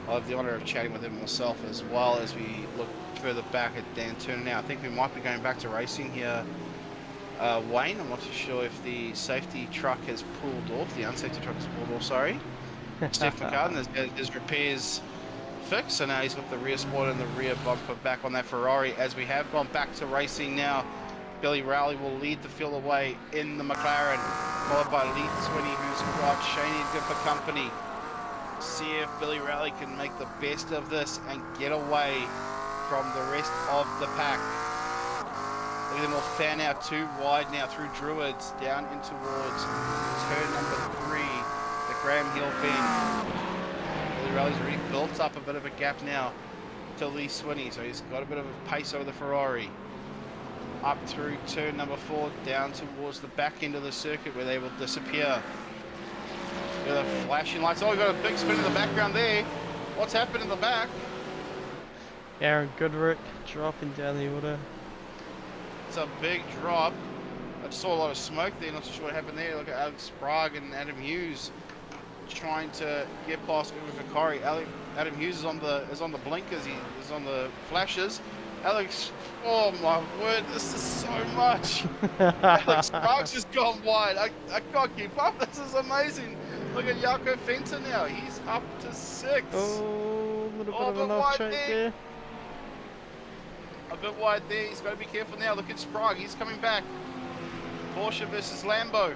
I'll have the honour of chatting with him myself, as well as we look further back at Dan Turner now. I think we might be going back to racing here, Wayne. I'm not too sure if the safety truck has pulled off. The unsafety truck has pulled off, sorry. Steph McCartan has his repairs fixed, so now he's got the rear spoiler and the rear bumper back on that Ferrari. As we have gone back to racing now, Billy Rowley will lead the field away in the McLaren, followed by Lee Swinney, who's got Shane Edgar for company. See if Billy Rowley can make the best of this and get away from the rest of the pack. Look at them all fan out too wide now through Druids, down in towards turn number 3, the Graham Hill bend. Billy Rowley's already built up a bit of a gap now to Lee Swinney, so he's got a bit of a pace over the Ferrari. up through turn number 4, down towards the back end of the circuit where they will disappear. With the flashing lights. Oh, we've got a big spin in the background there. What's happened in the back? Aaron Goodrick dropping down the order. It's a big drop. I just saw a lot of smoke there. Not too sure what happened there. Look at Alex Sprague and Adam Hughes trying to get past Uwe Vicari. Adam Hughes is on the blinkers. He is on the flashes. Alex, oh my word, this is so much. Alex Sprague's just gone wide. I can't keep up. This is amazing. Look at Jaco Fenton now. He's up to 6. Oh, a little bit of but an off wide track there. A bit wide there. He's got to be careful now. Look at Sprague. He's coming back. Porsche versus Lambo.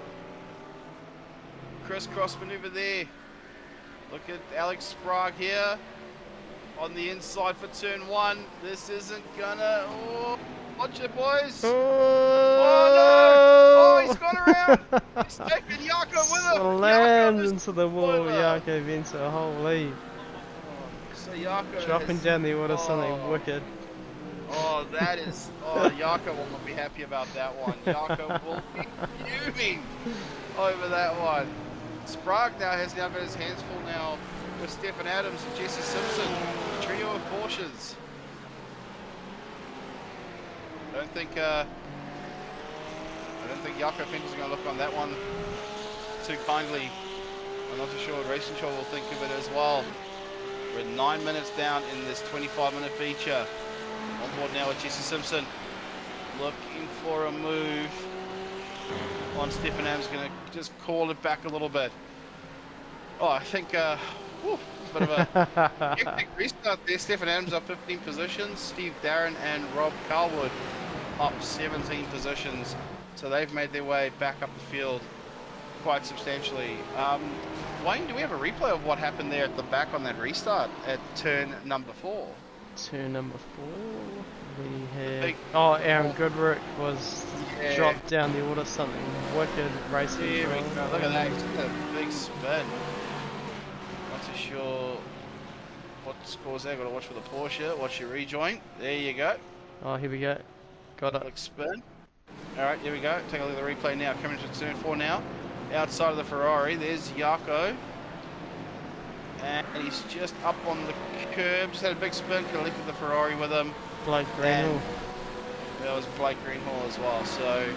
Crisscross maneuver there. Look at Alex Sprague here on the inside for turn 1. This isn't gonna. Oh, watch it, boys. Oh no! Oh, he's gone around. He's taken Jaco with him. Slams into the wall. Jaco Vento, holy. So Jaco Dropping down the order, something wicked. Oh, that is. Oh, Jaco will not be happy about that one. Jaco will be fuming over that one. Sprague has now got his hands full now with Stefan Adams and Jesse Simpson, a trio of Porsches. I don't think Jaco Fenton's going to look on that one too kindly. I'm not too sure what Racing Shaw will think of it as well. We're 9 minutes down in this 25-minute feature. On board now with Jesse Simpson, looking for a move on Stefan Adams. Going to just call it back a little bit. Oh, I think a bit of a hectic restart there. Stefan Adams up 15 positions. Steve Darren and Rob Carwood up 17 positions. So they've made their way back up the field quite substantially. Wayne, do we have a replay of what happened there at the back on that restart at turn number 4? Turn number 4, we had Aaron Goodrick was dropped down the order, something wicked racing. There we go. Look at that, he's got a big spin. Not too sure what scores there. Got to watch for the Porsche. Watch your rejoin. There you go. Oh, here we go. Got it. Big spin. All right, here we go. Take a look at the replay now. Coming to turn 4 now. Outside of the Ferrari, there's Jaco. And he's just up on the curb. Just had a big spin. Collected the Ferrari with him. Blake Greenhall. That was Blake Greenhall as well. So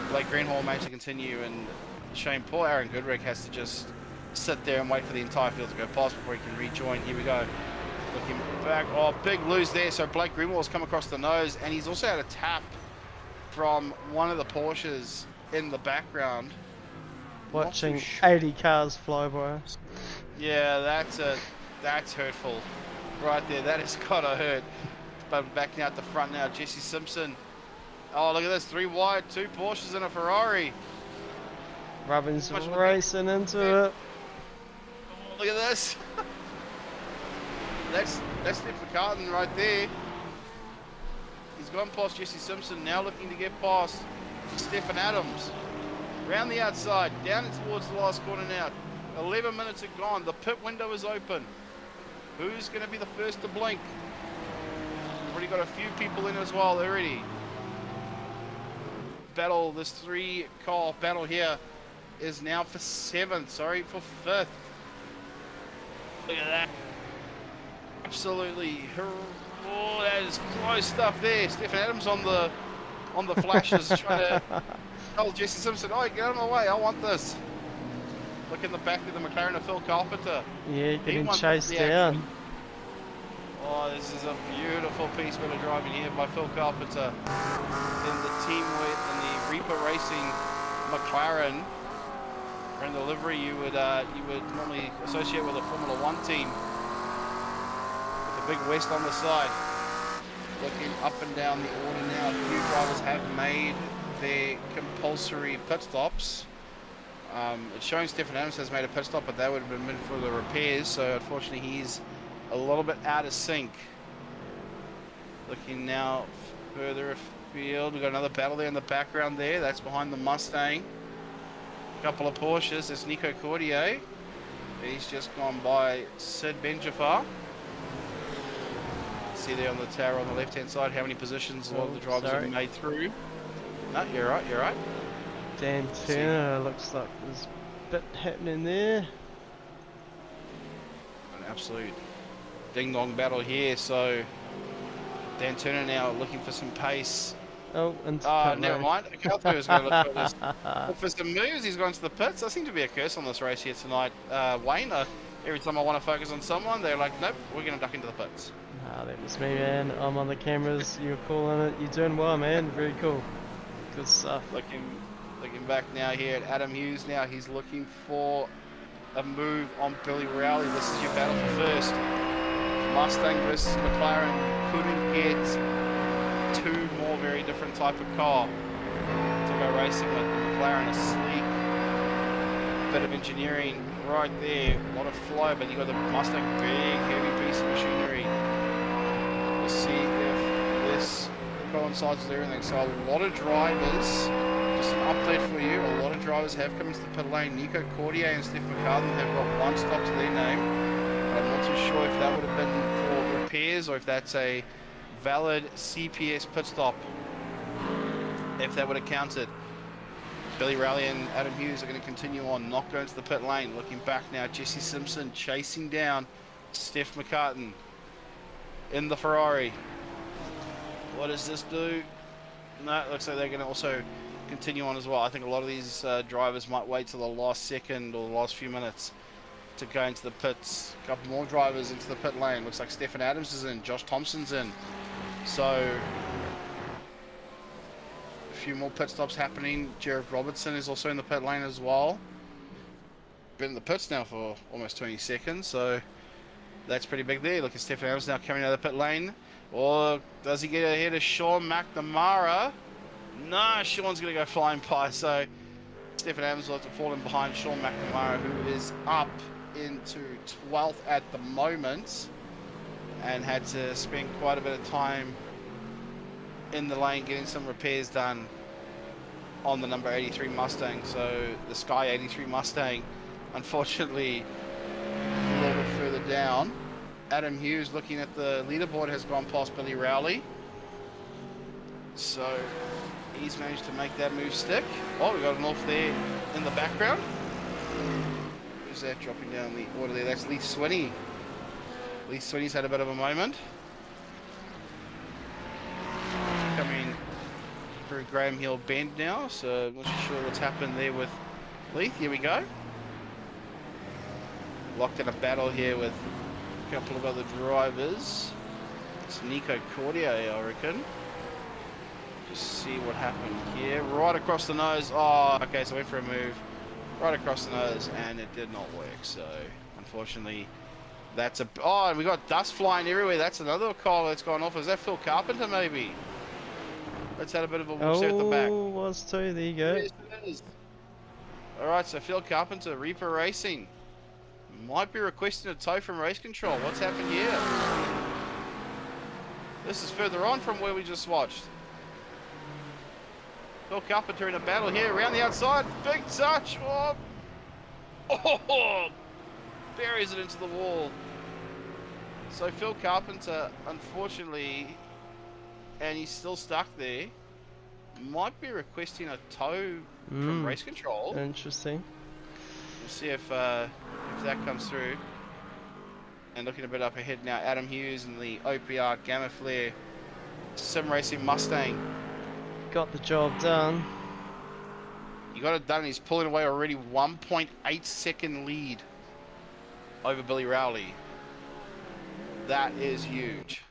Blake Greenhall managed to continue, and shame poor Aaron Goodrick has to just sit there and wait for the entire field to go past before he can rejoin. Here we go. Looking back. Oh, big lose there. So Blake Greenhall has come across the nose, and he's also had a tap from one of the Porsches in the background. Watching 80 cars fly by. Yeah, that's hurtful right there. That has got to hurt. But backing out the front now, Jesse Simpson. Oh, look at this. 3 wide, 2 Porsches and a Ferrari. Robbins racing into it. Look at this. That's Stephen McCartan right there. He's gone past Jesse Simpson, now looking to get past Stefan Adams. Round the outside, down towards the last corner now. 11 minutes are gone. The pit window is open. Who's going to be the first to blink? We've already got a few people in as well already. Battle, this 3-car battle here is now for 7th. Sorry, for 5th. Look at that. Absolutely. Oh, that is close stuff there. Stefan Adams on the flashes trying to tell Jesse Simpson, oh, get out of my way, I want this. Look in the back of the McLaren of Phil Carpenter. Yeah, getting chased down. Oh, this is a beautiful piece of driving here by Phil Carpenter in the team with in the Reaper Racing McLaren. In the livery you would normally associate with a Formula 1 team. With the big West on the side. Looking up and down the order now. A few drivers have made their compulsory pit stops. It's showing Stefan Adams has made a pit stop, but that would have been for the repairs, so unfortunately he's a little bit out of sync. Looking now further afield, we've got another battle there in the background there. That's behind the Mustang. A couple of Porsches. There's Nico Cordier. He's just gone by Sid Benjafar. See there on the tower on the left-hand side how many positions a lot of the drivers have made through. No, you're right, you're right. Dan Turner looks like there's a bit happening there. An absolute ding-dong battle here, so Dan Turner now looking for some pace. Oh, into Oh, pit never lane. mind. Calthorpe was going to look for some moves. He's gone to the pits. There seems to be a curse on this race here tonight, Wayne. Every time I want to focus on someone, they're like, nope, we're going to duck into the pits. Nah, that was me, man. I'm on the cameras. You're calling it. You're doing well, man. Very cool. Good stuff. Looking back now here at Adam Hughes. Now he's looking for a move on Billy Rowley. This is your battle for first. Mustang versus McLaren. Couldn't get two more very different type of car to go racing with. The McLaren is sleek, bit of engineering right there, a lot of flow, but you got the Mustang, big heavy piece of machinery. We'll see if this coincides with everything. So a lot of drivers, just an update for you, a lot of drivers have come into the pit lane. Nico Cordier and Steph McCartan have got one stop to their name, but I'm not too sure if that would have been for repairs or if that's a valid CPS pit stop, if that would have counted. Billy Rowley and Adam Hughes are going to continue on, not going to the pit lane. Looking back now, Jesse Simpson chasing down Steph McCartan in the Ferrari. What does this do? No, it looks like they're going to also continue on as well. I think a lot of these drivers might wait till the last second or the last few minutes to go into the pits. A couple more drivers into the pit lane. Looks like Stephen Adams is in, Josh Thompson's in. So a few more pit stops happening. Jared Robertson is also in the pit lane as well. Been in the pits now for almost 20 seconds, so that's pretty big there. Look at Stephen Adams now coming out of the pit lane. Or does he get ahead of Sean McNamara? No, Sean's going to go flying by, so Stephen Adams will have to fall in behind Sean McNamara, who is up into 12th at the moment and had to spend quite a bit of time in the lane getting some repairs done on the number 83 Mustang. So the Sky 83 Mustang, unfortunately, a little bit further down. Adam Hughes, looking at the leaderboard, has gone past Billy Rowley, so he's managed to make that move stick. Oh, we got an off there in the background. Who's that dropping down the order there? That's Lee Swinney. Lee Swinney's had a bit of a moment. Coming through Graham Hill Bend now, so I'm not sure what's happened there with Leith. Here we go. Locked in a battle here with a couple of other drivers. It's Nico Cordier, I reckon. Just see what happened here. Right across the nose. Oh, okay, so went for a move right across the nose, and it did not work. So, unfortunately, that's a... Oh, and we got dust flying everywhere. That's another car that's gone off. Is that Phil Carpenter, maybe? Let's had a bit of a whoops there at the back. Oh, was too. There you go. Yes, it is. All right, so Phil Carpenter, Reaper Racing, might be requesting a tow from race control. What's happened here? This is further on from where we just watched. Phil Carpenter in a battle here around the outside. Big touch. Oh, oh, buries it into the wall. So Phil Carpenter, unfortunately, and he's still stuck there, might be requesting a tow from race control. Interesting. We'll see if that comes through. And looking a bit up ahead now, Adam Hughes and the OPR Gamma Flare Sim Racing Mustang. Got the job done. He got it done, and he's pulling away already 1.8 second lead over Billy Rowley. That is huge.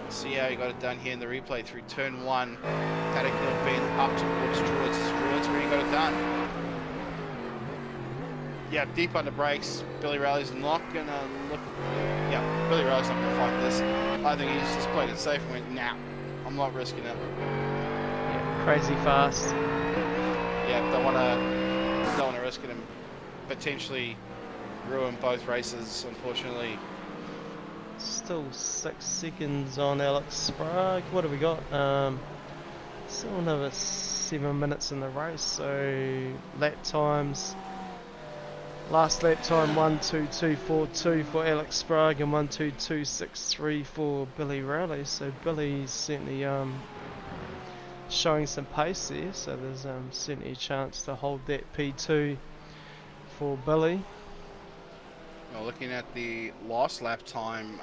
See how he got it done here in the replay through turn 1. Paddock Hill Bend up towards Druids. Druids where he got it done. Yeah, deep under brakes. Billy Rowley's not going to look... Yeah, Billy Rowley's not going to fight this. I think he's just played it safe and went, nah, I'm not risking it. Yeah, crazy fast. Yeah, don't want to risk it and potentially ruin both races, unfortunately. Still 6 seconds on Alex Sprague. What have we got? Still another 7 minutes in the race. So lap times. Last lap time 1:22.42 for Alex Sprague and 1:22.63 for Billy Rowley. So Billy's certainly showing some pace there, so there's certainly a chance to hold that P2 for Billy. Well, looking at the last lap time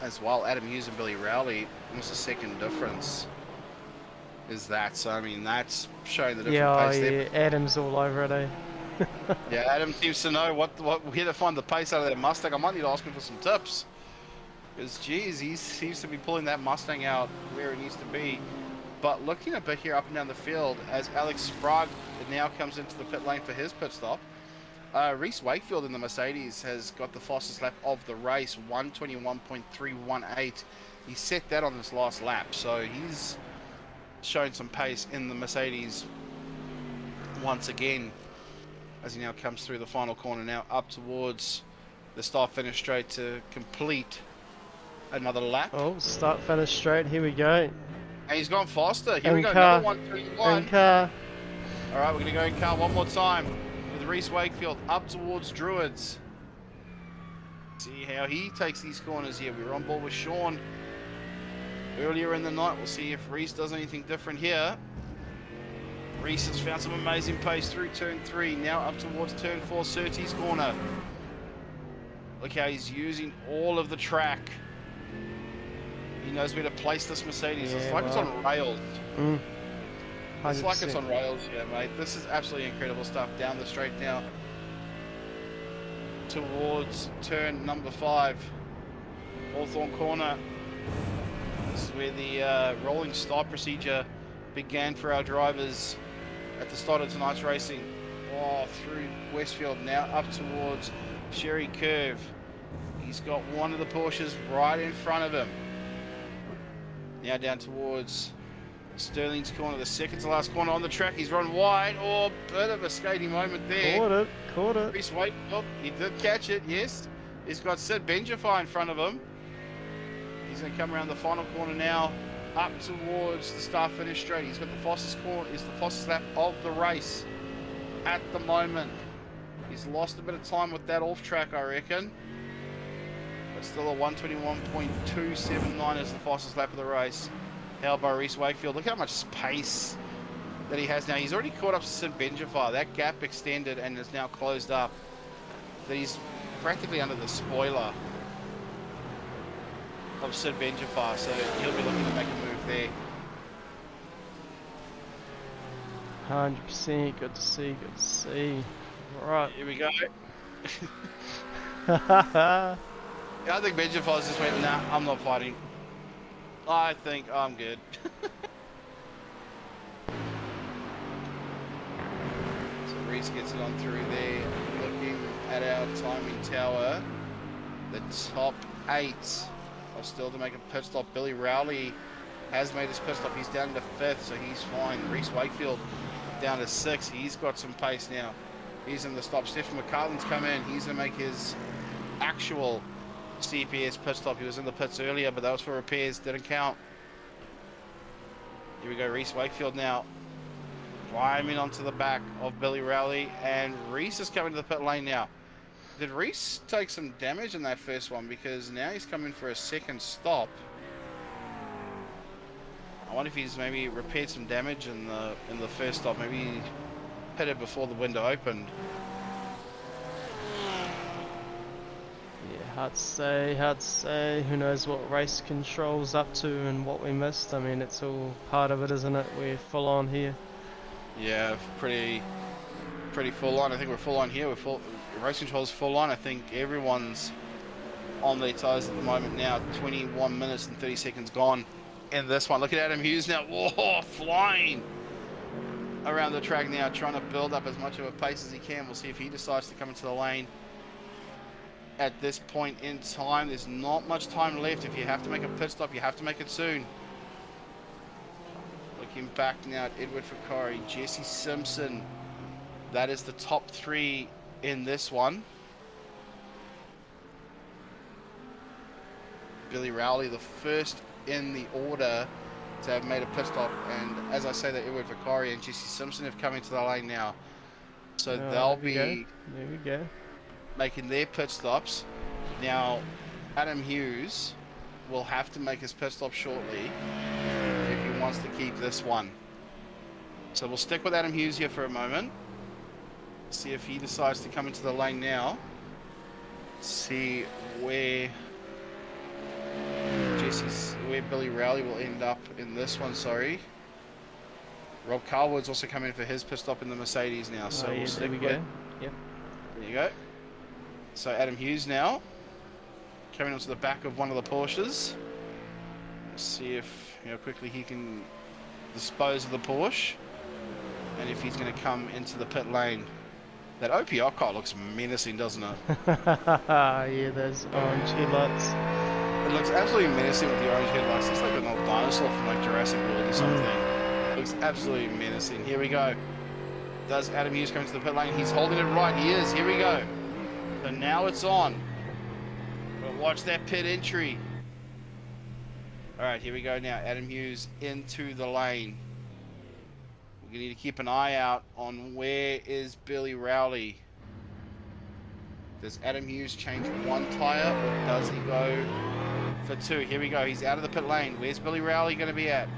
as well, Adam Hughes and Billy Rowley, almost a second difference is that. So, I mean, that's showing the different pace there. Adam's all over it, eh? Yeah, Adam seems to know where to find the pace out of that Mustang. I might need to ask him for some tips. Because, geez, he seems to be pulling that Mustang out where it needs to be. But looking a bit here up and down the field, as Alex Sprague now comes into the pit lane for his pit stop, Reese Wakefield in the Mercedes has got the fastest lap of the race, 121.318. He set that on this last lap, so he's shown some pace in the Mercedes once again as he now comes through the final corner, now up towards the start finish straight to complete another lap. Oh, start finish straight, here we go. And he's gone faster. Here In we go, car. another 121. In car. All right, we're going to go in car one more time with Reese Wakefield up towards Druids. See how he takes these corners here. We were on board with Sean earlier in the night. We'll see if Reese does anything different here. Reese has found some amazing pace through turn 3, now up towards turn 4, Surtees corner. Look how he's using all of the track. He knows where to place this Mercedes. Yeah, it's like it's on rails. It's like it's 100%. on rails, yeah, mate. This is absolutely incredible stuff. Down the straight now towards turn number 5, Hawthorne corner. This is where the rolling start procedure began for our drivers at the start of tonight's racing. Oh, through Westfield, now up towards Sherry Curve. He's got one of the Porsches right in front of him. Now down towards Sterling's corner, the second to last corner on the track. He's run wide. Oh, bit of a skating moment there. Caught it. Reese Wakefield, he did catch it, yes. He's got Sid Benjafar in front of him. He's going to come around the final corner now, up towards the start finish straight. He's got the fastest corner, is the fastest lap of the race at the moment. He's lost a bit of time with that off track, I reckon. But still a 121.279 is the fastest lap of the race. Held by Reese Wakefield. Look how much pace that he has now. He's already caught up to Sid Benjafar. That gap extended and is now closed up. That he's practically under the spoiler of Sid Benjafar, so he'll be looking to make a move there. 100%, good to see. Right. Here we go. Yeah, I think Benjafar's just went, nah, I'm not fighting. I think I'm good. So Reese gets it on through there. Looking at our timing tower, the top 8 are still to make a pit stop. Billy Rowley has made his pit stop. He's down to 5th, so he's fine. Reese Wakefield down to 6th. He's got some pace now. He's in the stop. Stephen McCartlan's come in. He's going to make his actual CPS pit stop. He was in the pits earlier, but that was for repairs. Didn't count. Here we go. Reese Wakefield now climbing onto the back of Billy Rowley, and Reese is coming to the pit lane now. Did Reese take some damage in that first one? Because now he's coming for a second stop. I wonder if he's maybe repaired some damage in the first stop. Maybe he pitted before the window opened. yeah, hard to say. Who knows what race control's up to and what we missed. I mean, it's all part of it, isn't it? We're full on here. Yeah, pretty full on. I think we're full on here. Race control's full on. I think everyone's on their toes at the moment now. 21 minutes and 30 seconds gone in this one. Look at Adam Hughes now. Whoa, flying around the track now, trying to build up as much of a pace as he can. We'll see if he decides to come into the lane. At this point in time, there's not much time left. If you have to make a pit stop, you have to make it soon. Looking back now at Edward Fakari, Jesse Simpson. That is the top 3 in this one. Billy Rowley, the first in the order to have made a pit stop, and as I say that, Edward Fakari and Jesse Simpson have come into the lane now. So they'll be There we go. making their pit stops. Now, Adam Hughes will have to make his pit stop shortly if he wants to keep this one. So we'll stick with Adam Hughes here for a moment. See if he decides to come into the lane now. See where Billy Rowley will end up in this one, sorry. Rob Carwood's also come in for his pit stop in the Mercedes now. So we'll stick with... Yep. There you go. So Adam Hughes now coming onto the back of one of the Porsches. Let's see if quickly he can dispose of the Porsche, and if he's going to come into the pit lane. That OPR car looks menacing, doesn't it? Yeah, those orange headlights. It looks absolutely menacing with the orange headlights. It's like an old dinosaur from like Jurassic World or something. It looks absolutely menacing. Here we go. Does Adam Hughes come into the pit lane? He's holding it right. He is. Here we go. So now it's on. But watch that pit entry. Alright, here we go now. Adam Hughes into the lane. We need to keep an eye out on where is Billy Rowley. Does Adam Hughes change one tyre or does he go for two? Here we go. He's out of the pit lane. Where's Billy Rowley going to be at?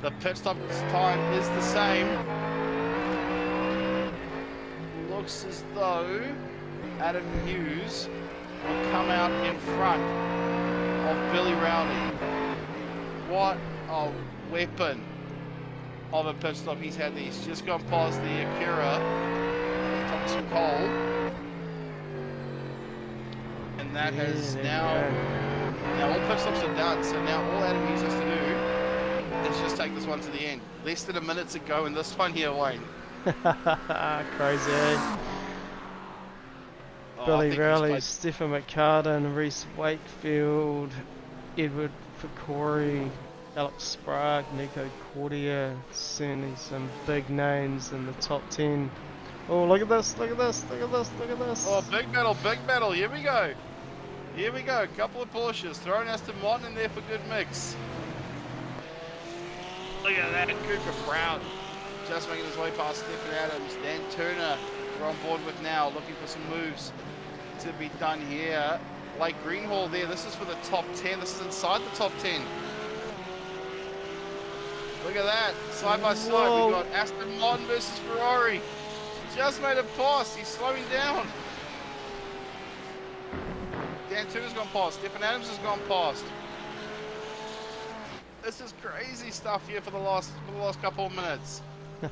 The pit stop time is the same. Looks as though Adam Hughes will come out in front of Billy Rowley. What a weapon of a pit stop he's had. He's just gone past the Acura, top of some coal, and that has now all pit stops are done. So now all Adam Hughes has to do is just take this one to the end. Less than a minute to go in this one here, Wayne. Crazy, eh? Billy Rowley, Stephen McCartan, Reese Wakefield, Edward Ficori, Alex Sprague, Nico Cordia. Certainly some big names in the top 10. Oh, look at this, look at this, look at this, look at this. Oh, big battle, here we go. Here we go, couple of Porsches, throwing Aston Martin in there for good mix. Look at that, Cooper Proud just making his way past Stephen Adams. Dan Turner we're on board with now, looking for some moves to be done here. Blake Greenhall there, this is for the top 10, this is inside the top 10. Look at that, side by side, we've got Aston Martin versus Ferrari. Just made a pass, he's slowing down. Dan Turner's gone past, Stephen Adams has gone past. This is crazy stuff here for the last couple of minutes.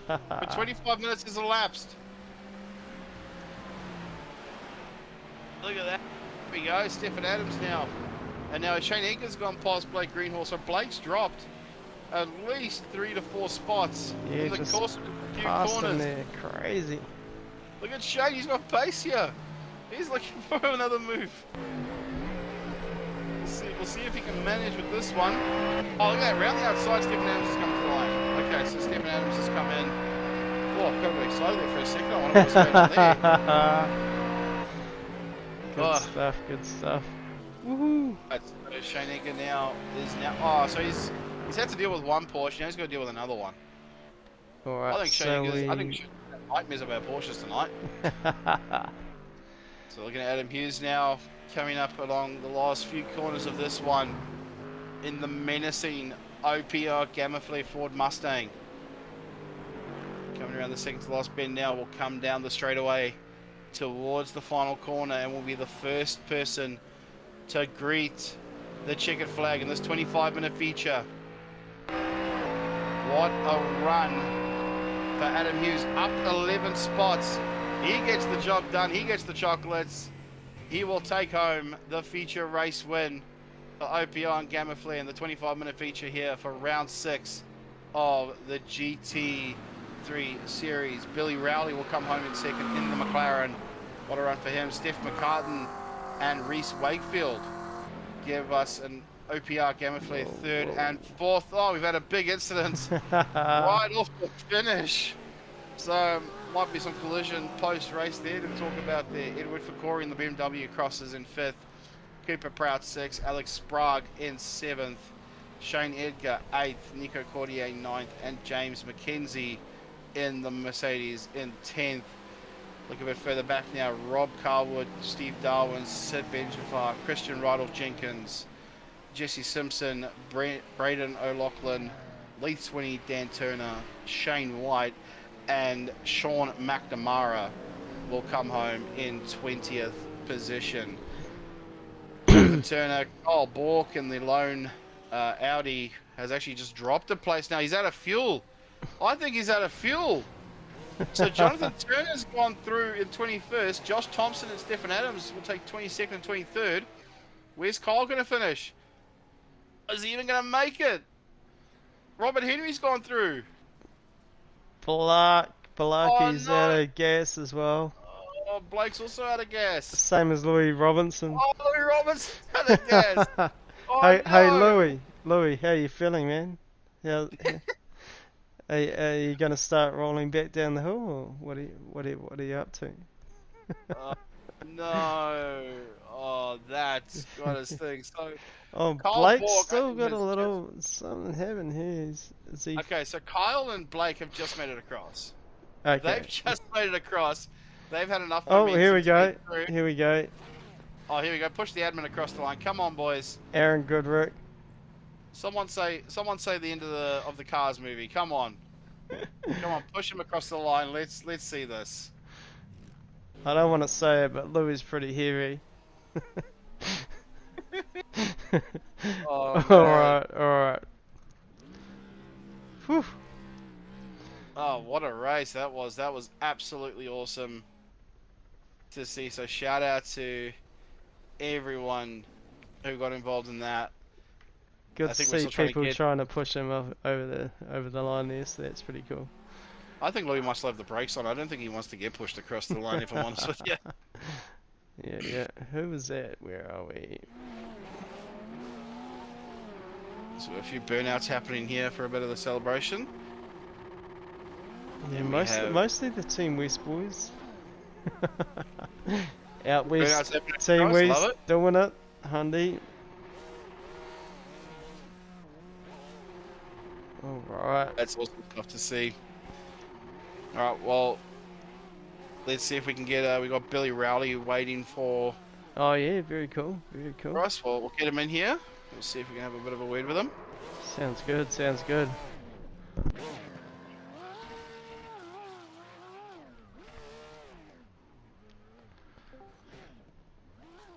But 25 minutes has elapsed. Look at that. Here we go, Stephen Adams now. And now Shane Edgar's gone past Blake Greenhall, so Blake's dropped at least 3 to 4 spots in the course of a few corners. There. Crazy. Look at Shane, he's got pace here. He's looking for another move. We'll see if he can manage with this one. Oh, look at that, round the outside, Stephen Adams has come to the line. Okay, so Stephen Adams has come in. Oh, I got really excited there for a second. I want to what's going on there. Good stuff, good stuff. Woohoo! So Shane Edgar now is oh, so he's had to deal with one Porsche, now he's got to deal with another one. Alright, I think Shane Edgar's nightmares about Porsches tonight. So looking at Adam Hughes now, coming up along the last few corners of this one in the menacing OPR Gamma Flare Ford Mustang. Coming around the second to last bend now, will come down the straightaway towards the final corner and will be the first person to greet the checkered flag in this 25-minute feature. What a run for Adam Hughes, up 11 spots. He gets the job done, he gets the chocolates. He will take home the feature race win for OPR and Gamma Flare in the 25-minute feature here for round 6 of the GT3 series. Billy Rowley will come home in second in the McLaren. What a run for him. Steph McCartan and Reese Wakefield give us an OPR Gamma Flare third and fourth. Oh, we've had a big incident right off the finish. So might be some collision post-race there to talk about there. Edward Ficori in the BMW crosses in 5th. Cooper Proud 6th. Alex Sprague in 7th. Shane Edgar 8th. Nico Cordier 9th. And James McKenzie in the Mercedes in 10th. Look a bit further back now. Rob Carwood, Steve Darwin, Sid Benjafar, Christian Rydolph Jenkins, Jesse Simpson, Braden O'Loughlin, Lee Swinney, Dan Turner, Shane White, and Sean McNamara will come home in 20th position. Jonathan Turner, Kyle Bork, and the lone Audi has actually just dropped a place now. He's out of fuel. I think he's out of fuel. So Jonathan Turner's gone through in 21st. Josh Thompson and Stefan Adams will take 22nd and 23rd. Where's Kyle going to finish? Is he even going to make it? Robert Henry's gone through. Balaki's no. out of gas as well. Oh, Blake's also out of gas. Same as Louis Robinson. Oh, Louis Robinson's out of gas. Oh, Hey, no. Louis, how you feeling, man? Are you gonna start rolling back down the hill, or what are you up to? No. Oh, that's got us thing. So, Oh, Kyle Blake's Bork, I still think, got a has little something happening here. Is he? Okay, so Kyle and Blake have just made it across. Okay. They've just made it across. They've had enough Oh, momentum here we to go. get through. Here we go. Oh, here we go. Push the admin across the line. Come on, boys. Aaron Goodrick. Someone say the end of the Cars movie. Come on. Come on, push him across the line. Let's see this. I don't want to say it, but Louis is pretty heavy. Oh, man. Alright. Whew. Oh, what a race that was. That was absolutely awesome to see. So shout out to everyone who got involved in that. Good I to think we're see still people trying to trying to push him over the line there, so that's pretty cool. I think Louis must have the brakes on. I don't think he wants to get pushed across the line, if I'm honest with you. Yeah. Who was that? Where are we? So a few burnouts happening here for a bit of the celebration. Yeah, And we have mostly the Team West boys. Out west, burnouts happening Team across, love West it. doing it. Hundy. Alright. That's awesome stuff to see. All right, well, let's see if we can get. We got Billy Rowley waiting for Oh yeah, very cool. us. We'll get him in here. We'll see if we can have a bit of a word with him. Sounds good.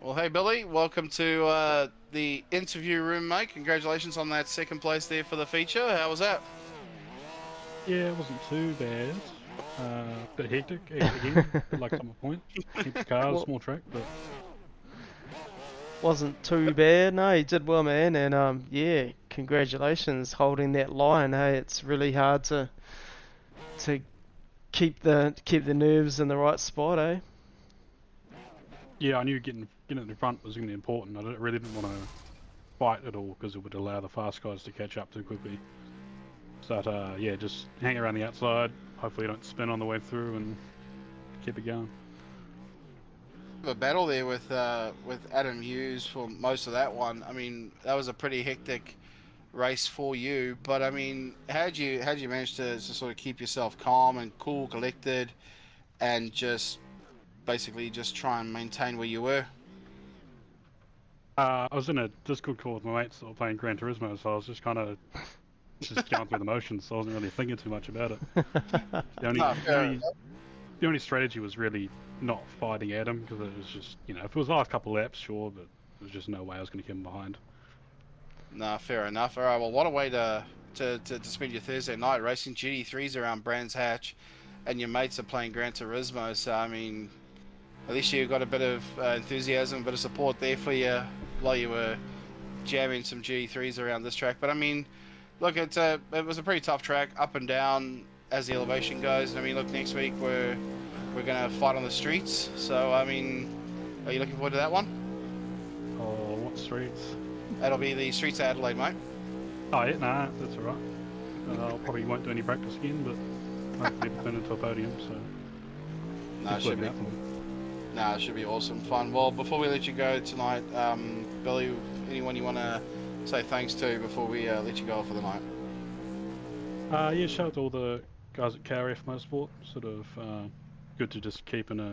Well, hey Billy, welcome to the interview room, mate. Congratulations on that second place there for the feature. How was that? Yeah, it wasn't too bad. Bit hectic again, like summer point. Keep cars, Well- small track, but Wasn't too bad. No, he did well, man. And yeah, congratulations holding that line. Hey, it's really hard to keep the nerves in the right spot, eh? yeah, I knew getting in front was going to be important. Really didn't want to fight at all because it would allow the fast guys to catch up too quickly. But yeah, just hang around the outside. Hopefully, you don't spin on the way through and keep it going. A battle there with Adam Hughes for most of that one. I mean, that was a pretty hectic race for you. But I mean, how'd you manage to sort of keep yourself calm and cool, collected, and just basically just try and maintain where you were? I was in a Discord call with my mates that were playing Gran Turismo, so I was just kind of going through the motions. So I wasn't really thinking too much about it. The only, No, the fair only, the only strategy was really not fighting at him because it was just, if it was the last couple laps, sure, but there was just no way I was going to keep him behind. No, fair enough. All right, well, what a way to spend your Thursday night racing GT3s around Brands Hatch, and your mates are playing Gran Turismo. So I mean, at least you got a bit of enthusiasm, a bit of support there for you while you were jamming some GT3s around this track. But I mean, look, it was a pretty tough track, up and down as the elevation goes. I mean, look, next week we're gonna fight on the streets. So I mean, are you looking forward to that one? Oh, what streets? That'll be the streets of Adelaide, mate. Oh yeah, nah, that's alright. I probably won't do any practice again, but hopefully it'll turn into a podium, so No, it should be. Nah, it should be awesome fun. Well, before we let you go tonight, Billy, anyone you want to say thanks to before we let you go for the night? Yeah, shout out to all the guys at KRF Motorsport. Sort of good to just keep in a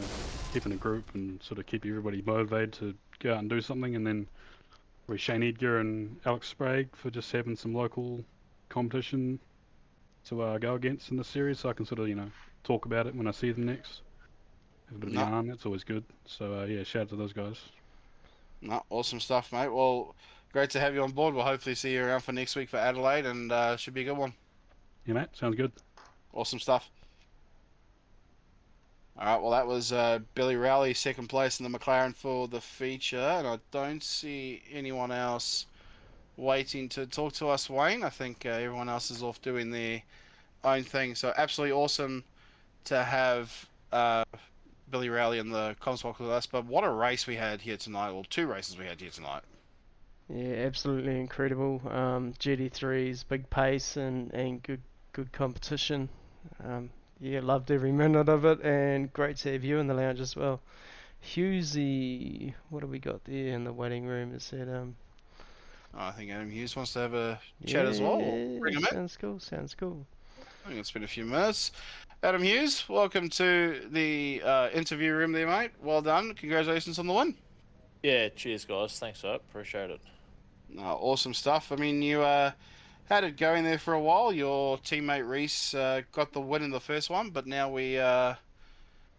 group and sort of keep everybody motivated to go out and do something. And then Shane Edgar and Alex Sprague for just having some local competition to go against in the series, so I can sort of talk about it when I see them next. Have a bit of No. yarn. That's always good. So yeah, shout out to those guys. No, awesome stuff, mate. Well, great to have you on board. We'll hopefully see you around for next week for Adelaide, and should be a good one. Yeah, mate. Sounds good. Awesome stuff. All right, well, that was Billy Rowley, second place in the McLaren for the feature, and I don't see anyone else waiting to talk to us, Wayne. I think everyone else is off doing their own thing, so absolutely awesome to have Billy Rowley in the comms box with us. But what a race we had here tonight, or two races we had here tonight. Yeah, absolutely incredible. GT3s, big pace and good competition. Yeah, loved every minute of it, and great to have you in the lounge as well. Hughesy, what have we got there in the waiting room? Is that I think Adam Hughes wants to have a chat as well. We'll bring him in. sounds cool. Sounds cool. I'm going to spend a few minutes. Adam Hughes, welcome to the interview room there, mate. Well done. Congratulations on the win. Yeah, cheers, guys. Thanks for that. Appreciate it. Awesome stuff. I mean, you had it going there for a while. Your teammate Reese got the win in the first one, but now we got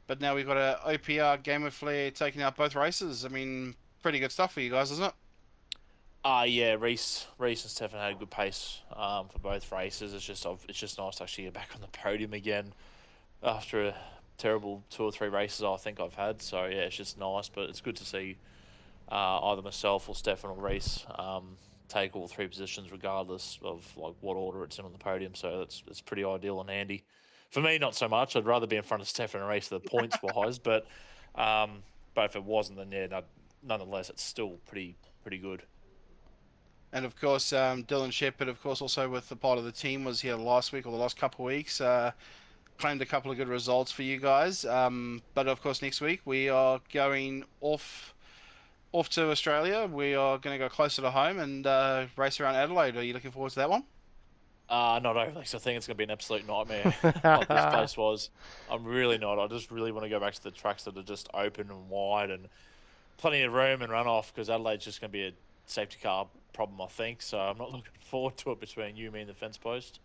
a OPR Game of Flair taking out both races. I mean, pretty good stuff for you guys, isn't it? Yeah, Reese and Stefan had a good pace for both races. It's just nice to actually get back on the podium again after a terrible 2 or 3 races I think I've had. So yeah, it's just nice, but it's good to see either myself or Stefan or Reese take all 3 positions regardless of like what order it's in on the podium. So it's pretty ideal and handy. For me, not so much. I'd rather be in front of Stefan and Reese for the points wise, but if it wasn't, then yeah, nonetheless, it's still pretty good. And of course, Dylan Shepherd, of course, also with the part of the team, was here last week or the last couple of weeks. Claimed a couple of good results for you guys. But of course, next week we are going off to Australia. We are going to go closer to home and race around Adelaide. Are you looking forward to that one? Not overly. So I think it's going to be an absolute nightmare like this place was. I'm really not. I just really want to go back to the tracks that are just open and wide and plenty of room and run off, because Adelaide's just going to be a safety car problem, I think. So I'm not looking forward to it between you, me, and the fence post.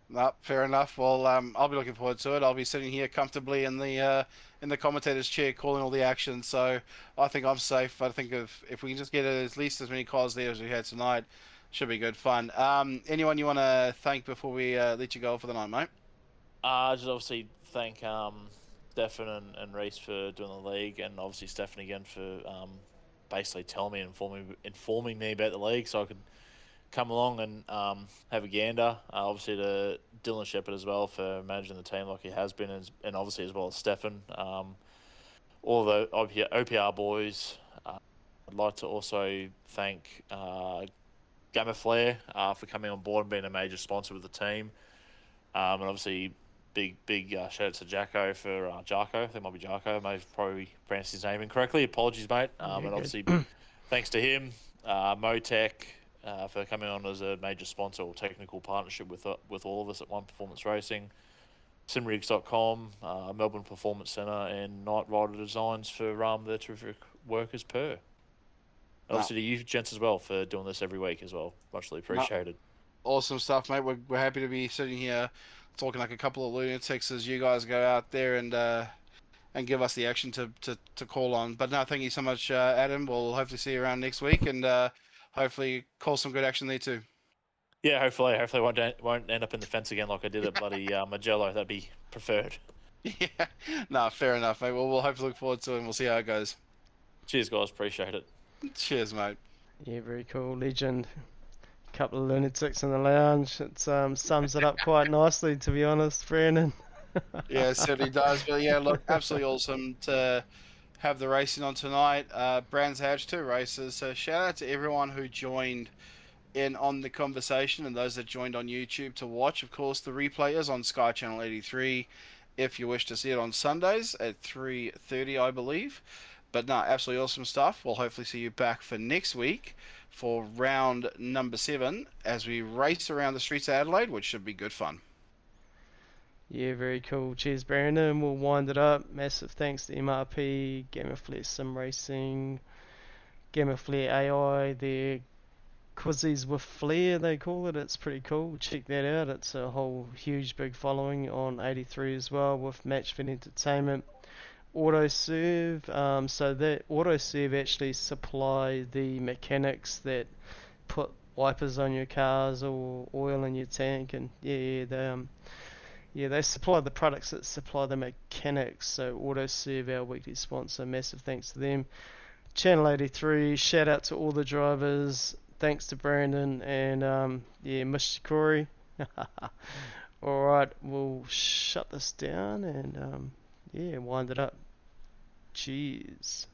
No, fair enough. Well, I'll be looking forward to it. I'll be sitting here comfortably in the commentator's chair, calling all the action. So I think I'm safe. I think if we can just get at least as many cars there as we had tonight, should be good fun. Anyone you want to thank before we let you go for the night, mate? Just obviously thank Stefan and Reese for doing the league, and obviously Stefan again for basically telling me and informing me about the league, so I could come along and have a gander. Obviously to Dylan Shepherd as well for managing the team like he has been, and obviously as well as Stefan. All the OPR boys. I'd like to also thank Game of Flair for coming on board and being a major sponsor with the team. And obviously big shout out to Jacko for Jarko. I think it might be Jarko. I may have probably pronounced his name incorrectly. Apologies, mate. And obviously thanks to him, Motec for coming on as a major sponsor or technical partnership with all of us at One Performance Racing, simrigs.com, Melbourne Performance Centre, and Night Rider Designs for their terrific work as per. And obviously to you gents as well for doing this every week as well. Muchly appreciated. Awesome stuff, mate. We're happy to be sitting here talking like a couple of lunatics as you guys go out there and give us the action to call on. But no, thank you so much, Adam. We'll hopefully see you around next week, and hopefully call some good action there too. Yeah, hopefully won't end up in the fence again like I did at bloody Magello. That'd be preferred. Yeah, no, fair enough, mate. Well, we'll hopefully look forward to it, and we'll see how it goes. Cheers, guys. Appreciate it. Cheers, mate. Yeah, very cool. Legend. Couple of lunatics in the lounge. It sums it up quite nicely, to be honest, Brandon. Yeah, it certainly does. But yeah, look, absolutely awesome to have the racing on tonight. Brands Hatch 2 races. So shout out to everyone who joined in on the conversation and those that joined on YouTube to watch. Of course, the replay is on Sky Channel 83 if you wish to see it on Sundays at 3:30, I believe. But no, absolutely awesome stuff. We'll hopefully see you back for next week for round number 7 as we race around the streets of Adelaide, which should be good fun. Yeah, very cool. Cheers, Brandon. We'll wind it up. Massive thanks to MRP, Game of Flair Sim Racing, Game of Flair AI, their Quizzies with Flair, they call it. It's pretty cool. Check that out. It's a whole huge big following on 83 as well with Matchfit Entertainment. Autoserve, so that Autoserve actually supply the mechanics that put wipers on your cars or oil in your tank, and they supply the products that supply the mechanics. So Autoserve, our weekly sponsor, massive thanks to them. Channel 83, shout out to all the drivers. Thanks to Brandon and Mr. Corey. Alright, we'll shut this down and wind it up. Cheers.